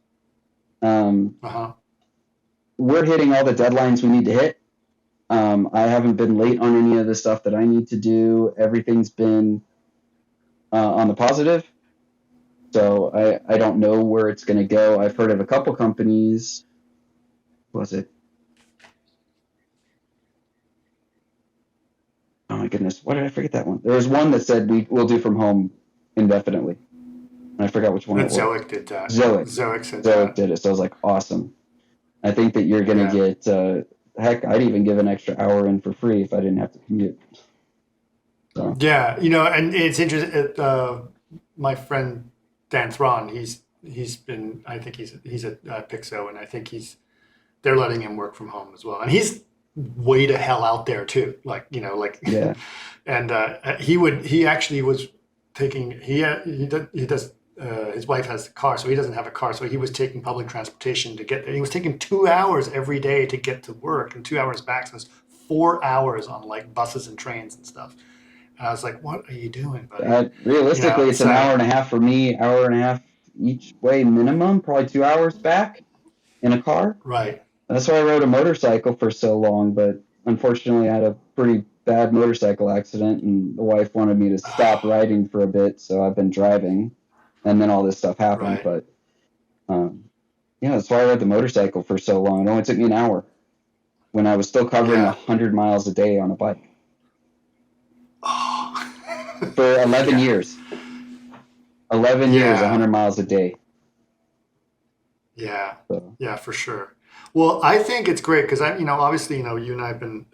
We're hitting all the deadlines we need to hit. I haven't been late on any of the stuff that I need to do. Everything's been on the positive. So I don't know where it's going to go. I've heard of a couple companies. What was it? Oh my goodness, why did I forget that one? There was one that said we'll do from home indefinitely. And I forgot which one it was. Zoic did that. Zoic said Zoic that. did it. So I was like, awesome. I think that you're going to get, heck, I'd even give an extra hour in for free if I didn't have to commute. So. Yeah, and it's interesting. My friend Dan Thron, he's been, I think he's at Pixo, and I think they're letting him work from home as well. And he's way to hell out there too. Yeah. And he actually was taking, he does, his wife has a car, so he doesn't have a car. So he was taking public transportation to get there. He was taking 2 hours every day to get to work and 2 hours back. So it's 4 hours on like buses and trains and stuff. And I was like, what are you doing, buddy? Realistically, it's an hour and a half for me, hour and a half each way minimum, probably 2 hours back in a car. Right. That's why I rode a motorcycle for so long, but unfortunately I had a pretty bad motorcycle accident, and the wife wanted me to stop riding for a bit, so I've been driving, and then all this stuff happened. Right. But that's why I rode the motorcycle for so long. It only took me an hour when I was still covering 100 miles a day on a bike. For 11 years. 11 years, 100 miles a day. Yeah. So. Yeah, for sure. Well, I think it's great because obviously, you and I have been,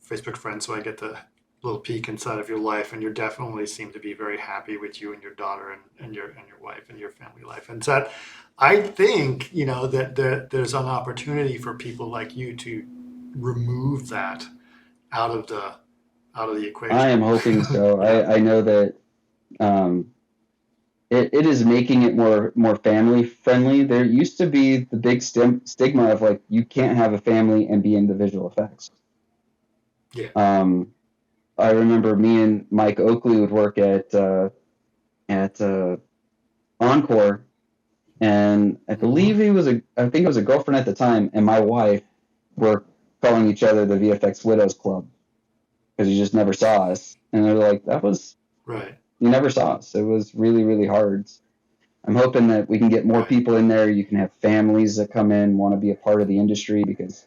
Facebook friends, so I get the little peek inside of your life, and you definitely seem to be very happy with you and your daughter and your wife and your family life. And so I think, that there's an opportunity for people like you to remove that out of the equation. I am hoping so. I know that it is making it more family friendly. There used to be the big stigma of like you can't have a family and be into visual effects. Yeah. I remember me and Mike Oakley would work at Encore, and I believe I think it was a girlfriend at the time, and my wife were calling each other the VFX Widows Club because you just never saw us, and they're like, that was right. You never saw us. It was really, really hard. I'm hoping that we can get more people in there. You can have families that come in, want to be a part of the industry because,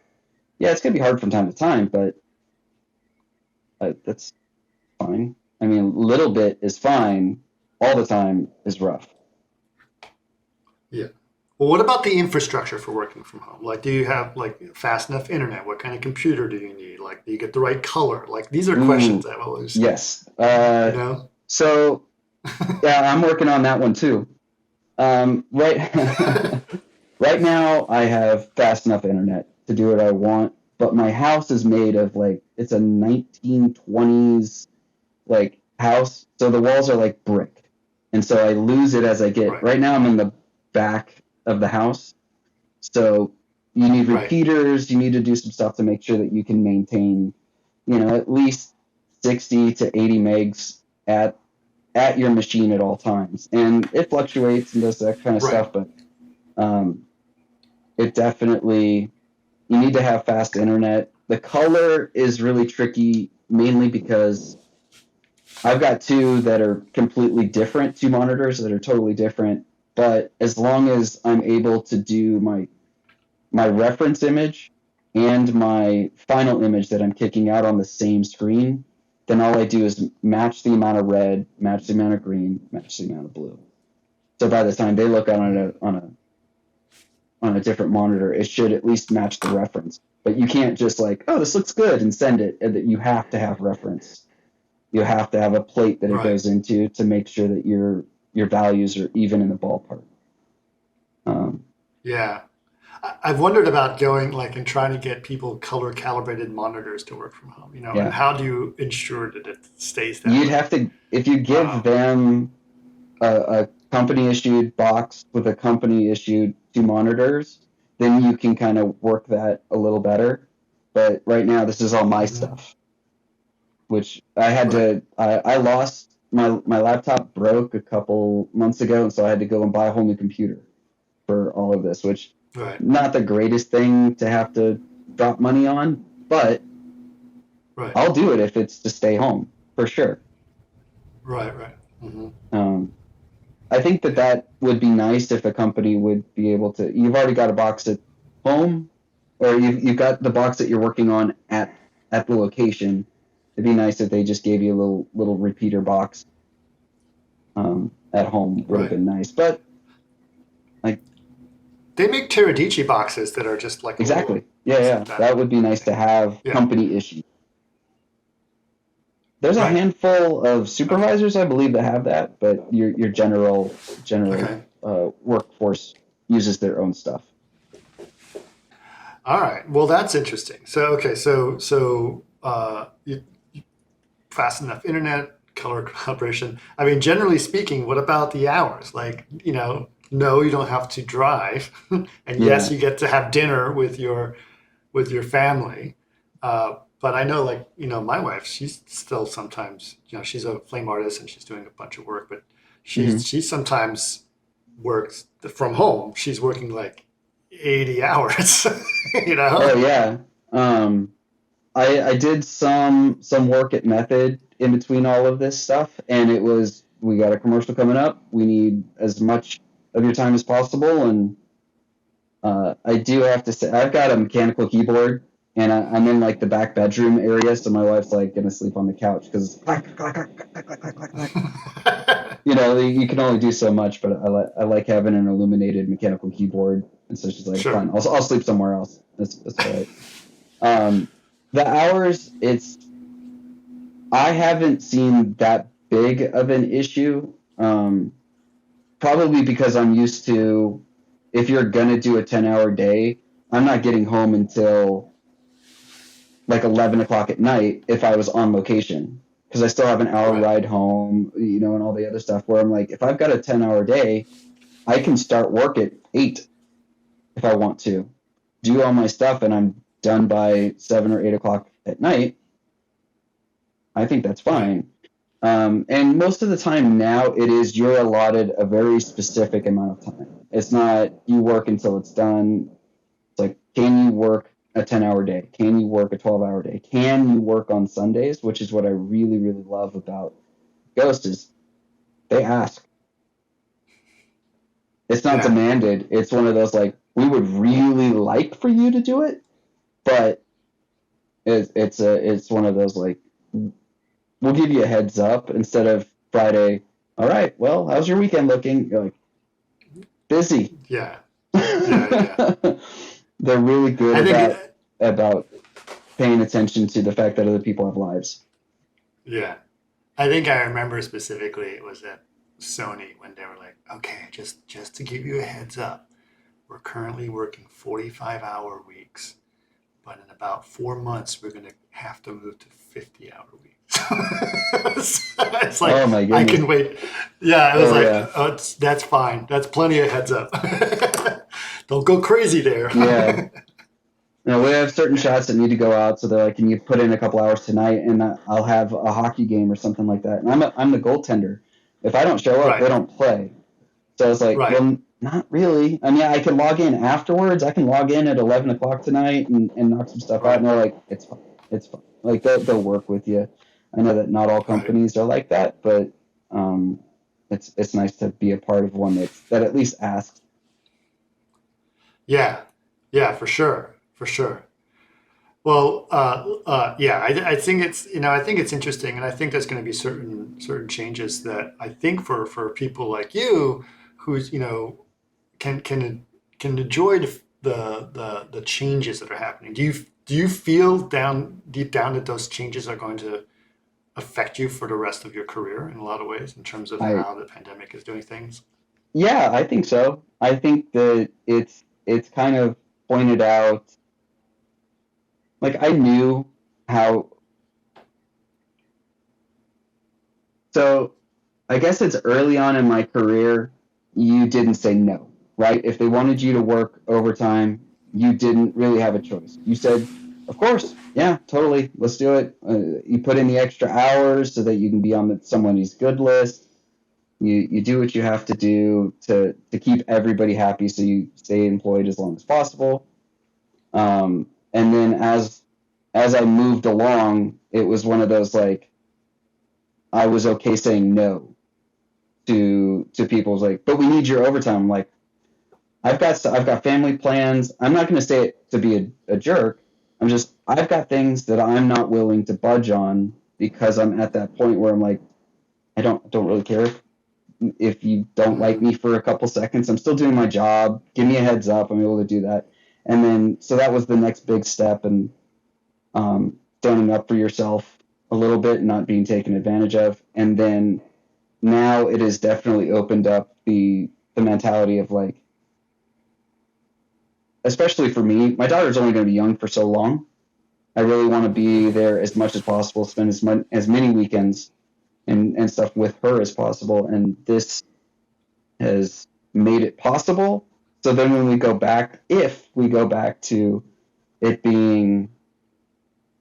it's going to be hard from time to time, but that's fine. I mean, a little bit is fine. All the time is rough. Yeah. Well, what about the infrastructure for working from home? Like, do you have like fast enough internet? What kind of computer do you need? Like, do you get the right color? Like, these are questions I've always. Yes. So, I'm working on that one too. Right now, I have fast enough internet to do what I want, but my house is made of it's a 1920s house, so the walls are like brick, and so I lose it as I get. Right now, I'm in the back of the house, so you need repeaters. You need to do some stuff to make sure that you can maintain, at least 60 to 80 megs at your machine at all times, and it fluctuates and does that kind of stuff, but it definitely, you need to have fast internet. The color is really tricky, mainly because I've got two that are completely different, two monitors that are totally different, but as long as I'm able to do my reference image and my final image that I'm kicking out on the same screen, then all I do is match the amount of red, match the amount of green, match the amount of blue. So by the time they look on a different monitor, it should at least match the reference. But you can't just like, oh, this looks good and send it. You have to have reference. You have to have a plate that it goes into to make sure that your values are even in the ballpark. Yeah. I've wondered about going like and trying to get people color calibrated monitors to work from home, and how do you ensure that it stays that You'd way? have to, if you give them a company issued box with a company issued 2 monitors, then you can kind of work that a little better. But right now, this is all my stuff, which I had to, I lost, my laptop broke a couple months ago, and so I had to go and buy a whole new computer for all of this, which not the greatest thing to have to drop money on, but I'll do it if it's to stay home, for sure. Right. I think that would be nice if a company would be able to. You've already got a box at home, or you've got the box that you're working on at the location. It'd be nice if they just gave you a little repeater box at home. Would have been nice, but like they make Teradici boxes that are just like exactly. Yeah. That would be nice to have company issued. There's a handful of supervisors, I believe, that have that, but your general workforce uses their own stuff. All right. Well, that's interesting. So you fast enough internet, color calibration. I mean, generally speaking, what about the hours? Like, no, you don't have to drive, and yes, you get to have dinner with your family. But I know, like, my wife, she's still sometimes, she's a flame artist and she's doing a bunch of work, but she sometimes works from home. She's working like 80 hours, Oh yeah. I did some work at Method in between all of this stuff, and it was, we got a commercial coming up. We need as much of your time as possible, and I do have to say, I've got a mechanical keyboard. And I'm in like the back bedroom area, so my wife's like gonna sleep on the couch because you can only do so much. But I like having an illuminated mechanical keyboard, and so she's like, fine, I'll sleep somewhere else. That's all right. The hours, I haven't seen that big of an issue. Probably because I'm used to, if you're gonna do a 10-hour day, I'm not getting home until like 11 o'clock at night if I was on location, because I still have an hour ride home, and all the other stuff, where I'm like, if I've got a 10-hour day, I can start work at 8 if I want to, do all my stuff, and I'm done by 7 or 8 o'clock at night. I think that's fine. And most of the time now, it is you're allotted a very specific amount of time. It's not you work until it's done. It's like, can you work a 10-hour day? Can you work a 12-hour day? Can you work on Sundays? Which is what I really, really love about Ghost, is they ask. It's not demanded. It's one of those, like, we would really like for you to do it, but it's one of those, like, we'll give you a heads up instead of Friday. All right, well, how's your weekend looking? You're like, busy. Yeah. They're really good about paying attention to the fact that other people have lives. Yeah. I think I remember specifically it was at Sony when they were like, okay, just to give you a heads up, we're currently working 45-hour weeks, but in about 4 months, we're going to have to move to 50-hour weeks. It's like, oh my goodness. I can wait. Yeah, it was that's fine. That's plenty of heads up. Don't go crazy there. Yeah. No, we have certain shots that need to go out, so they're like, can you put in a couple hours tonight, and I'll have a hockey game or something like that. And I'm the goaltender. If I don't show up, they don't play. So it's like, well, not really. I mean, I can log in afterwards. I can log in at 11 o'clock tonight and knock some stuff out. And they're like, it's fine. It's fine. Like, they'll work with you. I know that not all companies are like that, but it's nice to be a part of one that at least asks. Yeah, yeah, for sure, for sure. Well, yeah, I think it's I think it's interesting, and I think there's going to be certain changes that I think for people like you, who's can enjoy the changes that are happening. Do you feel deep down that those changes are going to affect you for the rest of your career in a lot of ways in terms of I how the pandemic is doing things? Yeah, I think so. I think that it's kind of pointed out, like I knew how, so I guess it's early on in my career, you didn't say no, right? If they wanted you to work overtime, you didn't really have a choice. You said, of course, yeah, totally, let's do it. You put in the extra hours so that you can be on somebody's good list. You do what you have to do to keep everybody happy so you stay employed as long as possible. And then as I moved along, it was one of those like I was okay saying no to people's like, but we need your overtime. I'm like, I've got family plans. I'm not going to say it to be a jerk. I've got things that I'm not willing to budge on because I'm at that point where I'm like, I don't really care if you don't like Hmm. me for a couple seconds. I'm still doing my job. Give me a heads up. I'm able to do that. And then so that was the next big step, and standing up for yourself a little bit, and not being taken advantage of. And then now it has definitely opened up the mentality of like, especially for me, my daughter's only going to be young for so long. I really want to be there as much as possible, spend as many weekends and stuff with her as possible. And this has made it possible. So then when we go back, if we go back to it being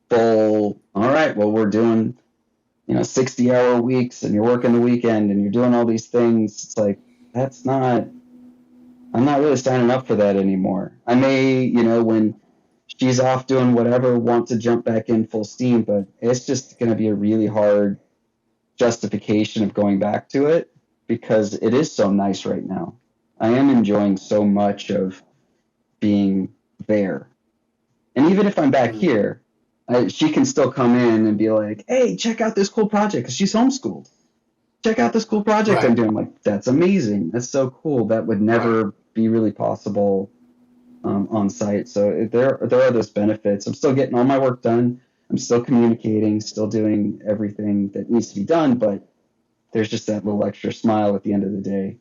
full, all right, well, we're doing 60-hour weeks and you're working the weekend and you're doing all these things. It's like, I'm not really signing up for that anymore. I may, when she's off doing whatever, want to jump back in full steam, but it's just going to be a really hard justification of going back to it because it is so nice right now. I am enjoying so much of being there. And even if I'm back Hmm. here, she can still come in and be like, hey, check out this cool project because she's homeschooled. Check out this cool project I'm Right, doing. I'm like, that's amazing. That's so cool. That would right. never be really possible on site. So there are those benefits. I'm still getting all my work done. I'm still communicating, still doing everything that needs to be done, but there's just that little extra smile at the end of the day.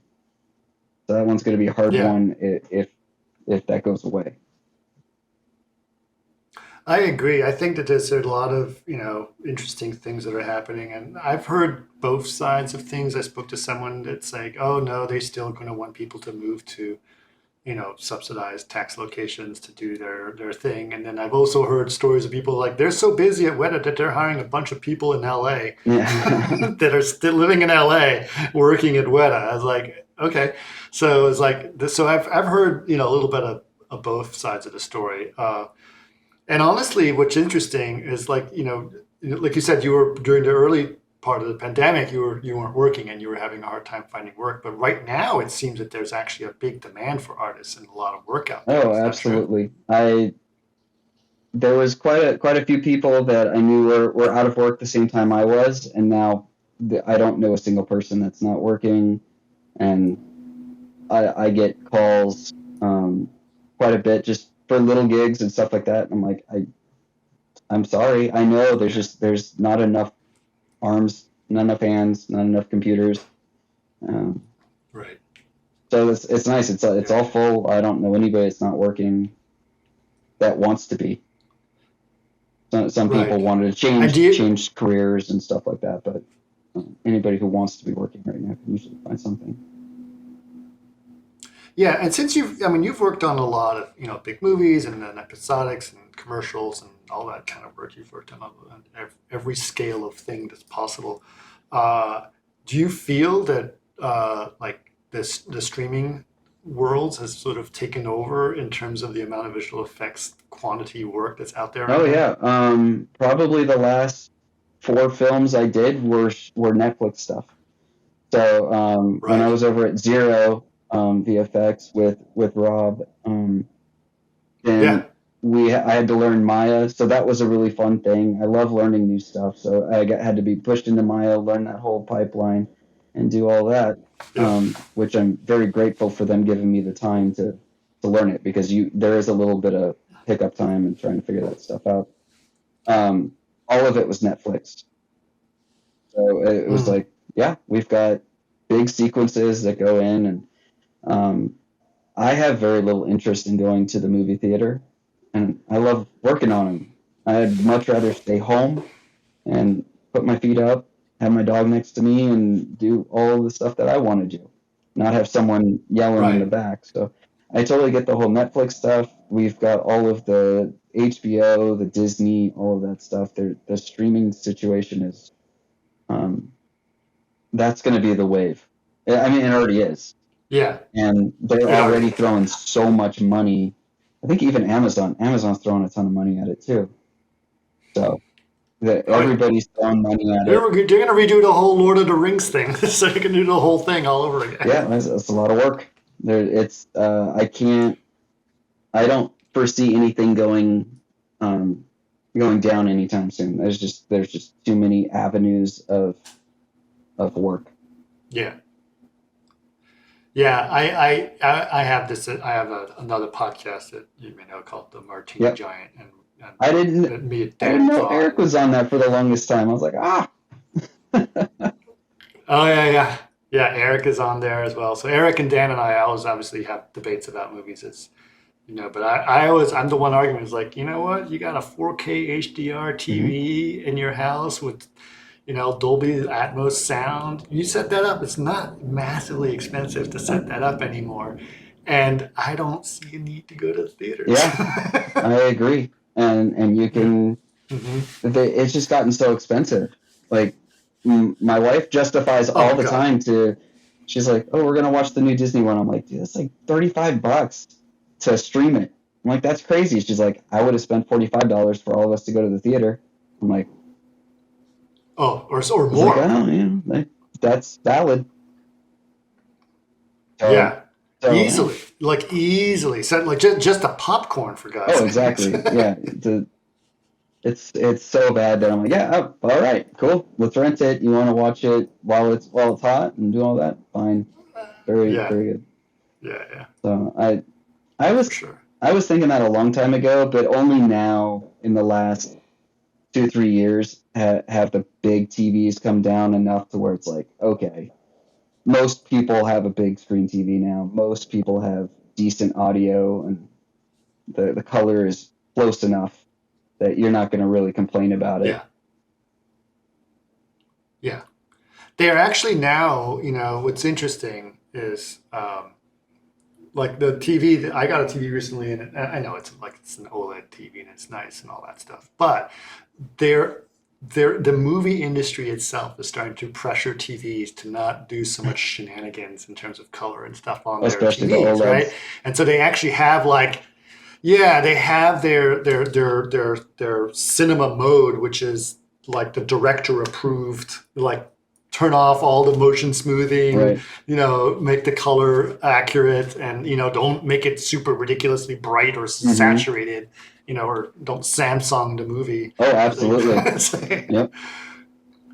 So that one's going to be a hard Yeah. one if that goes away. I agree. I think that there's a lot of, interesting things that are happening. And I've heard both sides of things. I spoke to someone that's like, oh no, they're still going to want people to move to, subsidized tax locations to do their thing. And then I've also heard stories of people like they're so busy at Weta that they're hiring a bunch of people in LA Yeah. that are still living in LA working at Weta. I was like, okay. So it's like this, so I've heard, a little bit of both sides of the story. And honestly, what's interesting is like, like you said, you were during the early part of the pandemic, you weren't working and you were having a hard time finding work. But right now, it seems that there's actually a big demand for artists and a lot of work out there. Oh, Is that true? absolutely. There was quite a few people that I knew were out of work the same time I was, and now I don't know a single person that's not working, and I get calls quite a bit just for little gigs and stuff like that. I'm like, I'm sorry. I know Yeah. there's not enough arms, not enough hands, not enough computers. Um, Right. so it's nice. It's Yeah. all full. I don't know anybody that's not working that wants to be. Some people Right. wanted to And do you, change careers and stuff like that, but anybody who wants to be working right now can usually find something. yeah. And since you've worked on a lot of, big movies and then episodics and commercials and all that kind of work. You've worked on every scale of thing that's possible. Uh, do you feel that like the streaming worlds has sort of taken over in terms of the amount of visual effects quantity work that's out there right Oh now? yeah, probably the last 4 films I did were Netflix stuff. So when I Right. was over at Zero VFX with Rob, Yeah. then I had to learn Maya, so that was a really fun thing. I love learning new stuff, so had to be pushed into Maya, learn that whole pipeline, and do all that. Yep. Which I'm very grateful for them giving me the time to learn it, because there is a little bit of hiccup time and trying to figure that stuff out. All of it was Netflix, so it was Mm. like, yeah, we've got big sequences that go in, and I have very little interest in going to the movie theater, and I love working on them. I'd much rather stay home and put my feet up, have my dog next to me, and do all the stuff that I want to do, not have someone yelling in the Right. back. So I totally get the whole Netflix stuff. We've got all of the HBO, the Disney, all of that stuff. The streaming situation is, that's going to be the wave. I mean, it already is. Yeah. And they're It already already is. throwing so much money. I think even Amazon's throwing a ton of money at it too. So Oh yeah. everybody's throwing money at it. They're going to redo the whole Lord of the Rings thing, so you can do the whole thing all over again. Yeah, it's a lot of work. I don't foresee anything going down anytime soon. There's just too many avenues of work. Yeah. Yeah, I have this. I have another podcast that you may know called the Martini Yep. Giant, and I didn't me and I didn't Dan know go Eric on. was on that for the longest time. I was like, Oh yeah. Yeah. Eric is on there as well. So Eric and Dan and I always obviously have debates about movies. It's but I'm the one arguing is like, you know what? You got a 4K HDR mhm. TV in your house with Dolby Atmos sound. You set that up. It's not massively expensive to set that up anymore. And I don't see a need to go to the theaters. Yeah, I agree. And you Yeah. can Hmm. it's just gotten so expensive. Like, my wife justifies all Oh the God. time she's like, oh, we're gonna watch the new Disney one. I'm like, dude, that's like $35 to stream it. I'm like, that's crazy. She's like, I would have spent $45 for all of us to go to the theater. I'm like, Oh, or I was like, more. oh, yeah, that's valid. So Yeah. yeah. Easily. Like easily. Set like just a popcorn for God's Oh, sakes. exactly. Yeah. It's so bad that I'm like, yeah, oh, all right, cool. Let's rent it. You want to watch it while it's hot and do all that? Fine. Very, Yeah. very good. Yeah. Yeah. So I Yeah, for was sure. I was thinking that a long time ago, but only now in the last 2 3 years have the big TVs come down enough to where it's like, okay, most people have a big screen TV now. Most people have decent audio, and the color is close enough that you're not going to really complain about it. Yeah. Yeah. They're actually now, what's interesting is like the TV. I got a TV recently, and I know it's an OLED TV and it's nice and all that stuff. But the movie industry itself is starting to pressure TVs to not do so much shenanigans in terms of color and stuff on their Especially the TVs, right? OLEDs. And so they actually have like, yeah, they have their cinema mode, which is like the director approved, like turn off all the motion smoothing, Right. make the color accurate, and don't make it super ridiculously bright or Mm-hmm. saturated, or don't Samsung the movie. Oh, absolutely. Yep.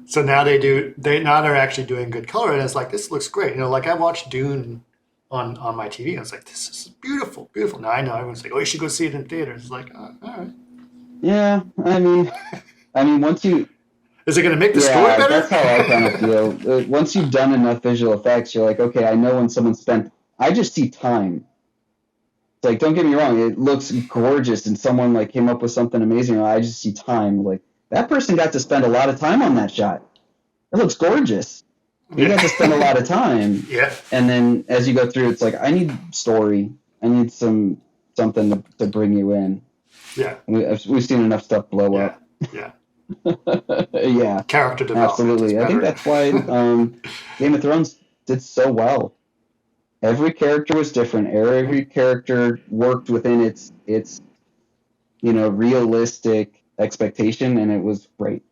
So now they're actually doing good color, and it's like this looks great. Like I watched Dune on my TV. I was like, this is beautiful, beautiful. Now I know everyone's like, oh, you should go see it in theaters. It's like, all right. Yeah. Once you, Is it going to make the story yeah, better? that's how I kind of feel. Once you've done enough visual effects, you're like, okay, I know when someone spent. I just see time. It's like, don't get me wrong, it looks gorgeous, and someone like came up with something amazing. I just see time. Like, that person got to spend a lot of time on that shot. It looks gorgeous. You got to spend a lot of time. Yeah. And then as you go through, it's like, I need story. I need something to bring you in. Yeah. We've seen enough stuff blow Yeah. up. Yeah. Yeah, Character development absolutely. is I think better. that's why Game of Thrones did so well. Every character was different. Every character worked within its realistic expectation, and it was great.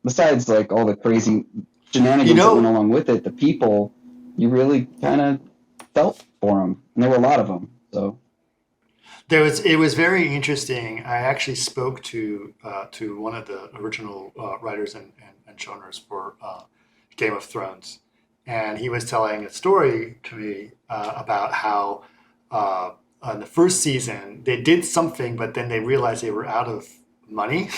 Besides, like, all the crazy shenanigans that went along with it, the people, you really kind of felt for them, and there were a lot of them. So it was very interesting. I actually spoke to one of the original writers and showrunners for Game of Thrones, and he was telling a story to me about how on the first season they did something, but then they realized they were out of money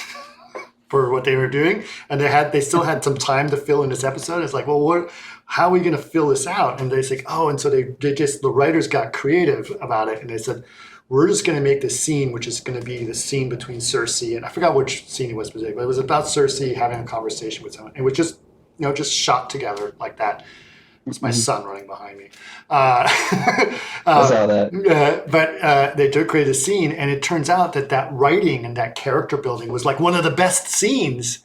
for what they were doing, and they still had some time to fill in this episode. It's like, well, how are we going to fill this out? And they said, and so the writers got creative about it, and they said, we're just going to make this scene, which is going to be the scene between Cersei, and I forgot which scene it was specifically, but it was about Cersei having a conversation with someone. It was just, just shot together like that. It's my son running behind me. I saw that. But they created a scene, and it turns out that writing and that character building was like one of the best scenes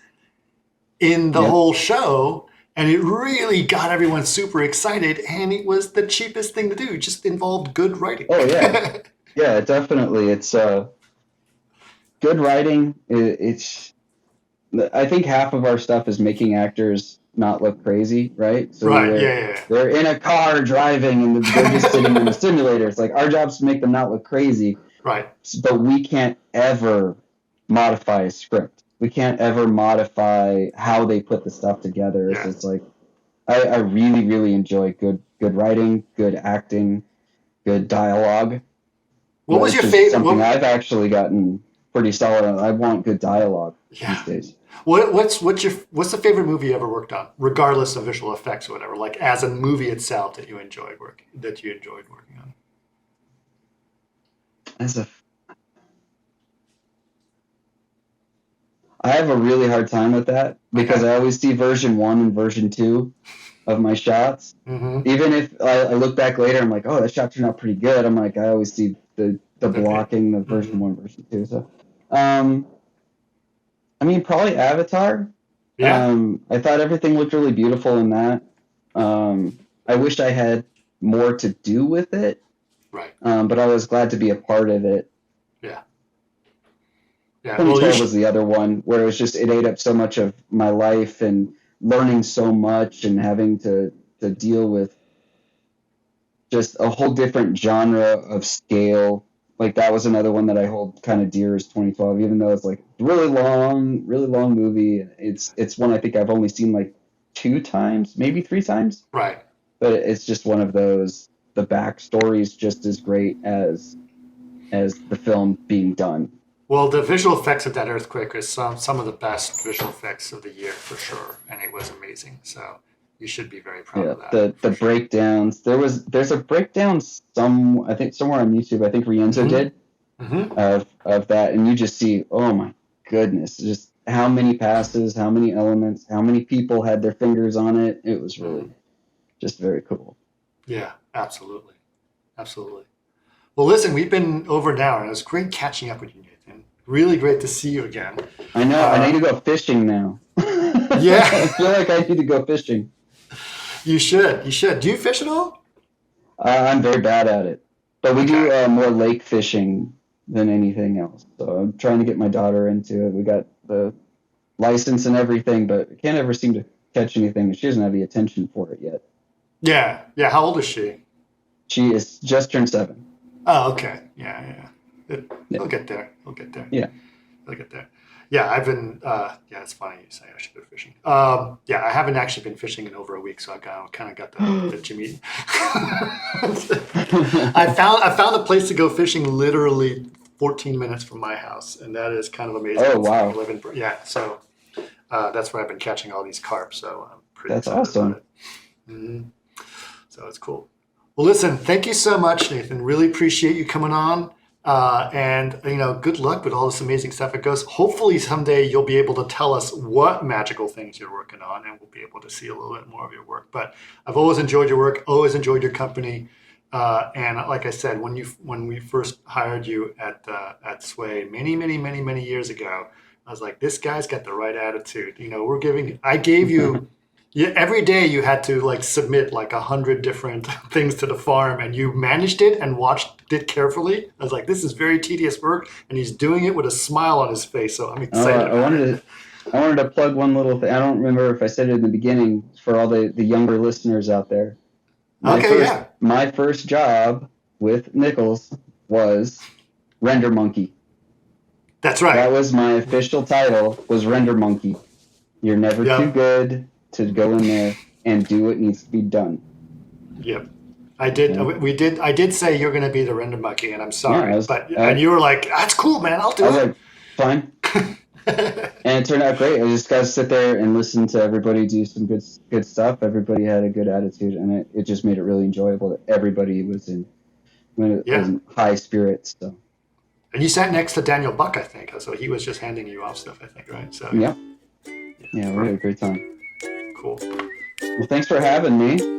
in the whole show. And it really got everyone super excited, and it was the cheapest thing to do. It just involved good writing. Oh, yeah. Yeah, definitely. It's good writing. I think half of our stuff is making actors not look crazy, right? So they're in a car driving, and they're just sitting in the simulator. It's like our job's to make them not look crazy. Right. But we can't ever modify a script. We can't ever modify how they put the stuff together. It's just like I really, really enjoy good writing, good acting, good dialogue. What was your favorite? Something I've actually gotten pretty solid on. I want good dialogue these days. What's the favorite movie you ever worked on, regardless of visual effects or whatever? Like as a movie itself that you enjoyed working on. I have a really hard time with that because I always see version 1 and version 2 of my shots. Mm-hmm. Even if I look back later, I'm like, oh, that shot turned out pretty good. I'm like, I always see the blocking of version 1, version 2. So, I mean, probably Avatar. Yeah. I thought everything looked really beautiful in that. I wish I had more to do with it. Right. But I was glad to be a part of it. Yeah. 2012 was the other one where it ate up so much of my life and learning so much and having to deal with just a whole different genre of scale. Like that was another one that I hold kind of dear as 2012, even though it's like really long movie. It's one I think I've only seen like 2 times, maybe 3 times. Right. But it's just one of those, the backstory is just as great as the film being done. Well, the visual effects of that earthquake is some of the best visual effects of the year for sure, and it was amazing. So you should be very proud of that. The breakdowns. There's a breakdown I think somewhere on YouTube. I think Rienzo did of that, and you just see, oh my goodness, just how many passes, how many elements, how many people had their fingers on it. It was really just very cool. Yeah, absolutely. Well, listen, we've been over an hour, and it was great catching up with you, Nathan. Really great to see you again. I know. I need to go fishing now. Yeah. I feel like I need to go fishing. You should. Do you fish at all? I'm very bad at it. But we do more lake fishing than anything else. So I'm trying to get my daughter into it. We got the license and everything, but we can't ever seem to catch anything. She doesn't have the attention for it yet. Yeah. Yeah. How old is she? She is just turned 7. Oh, okay. Yeah. He'll get there. Yeah. He'll get there. Yeah, I've been, it's funny you say I should go fishing. I haven't actually been fishing in over a week, so I kind of got the Jimmy. I found a place to go fishing literally 14 minutes from my house, and that is kind of amazing. Oh, wow. So that's where I've been catching all these carp, so I'm pretty excited awesome. About it. Mm-hmm. So it's cool. Well, listen, thank you so much, Nathan. Really appreciate you coming on. And good luck with all this amazing stuff. It goes. Hopefully someday you'll be able to tell us what magical things you're working on, and we'll be able to see a little bit more of your work. But I've always enjoyed your work, always enjoyed your company. And like I said, when we first hired you at Sway many years ago, I was like, this guy's got the right attitude. I gave you. Yeah, every day you had to submit 100 different things to the farm, and you managed it and watched it carefully. I was like, this is very tedious work, and he's doing it with a smile on his face. So I'm excited. I wanted to plug one little thing. I don't remember if I said it in the beginning for all the younger listeners out there. My first job with Nichols was Render Monkey. That's right. That was my official title, was Render Monkey. You're never too good to go in there and do what needs to be done. Yep. I did. Yeah. I did say you're going to be the Render Monkey, and I'm sorry, and you were like, "That's cool, man. I'll do it." I was like, "Fine." And it turned out great. I just got to sit there and listen to everybody do some good stuff. Everybody had a good attitude, and it just made it really enjoyable. That everybody was in high spirits. So. And you sat next to Daniel Buck, I think. So he was just handing you off stuff, I think, right? So yeah, we had a great time. Cool. Well, thanks for having me.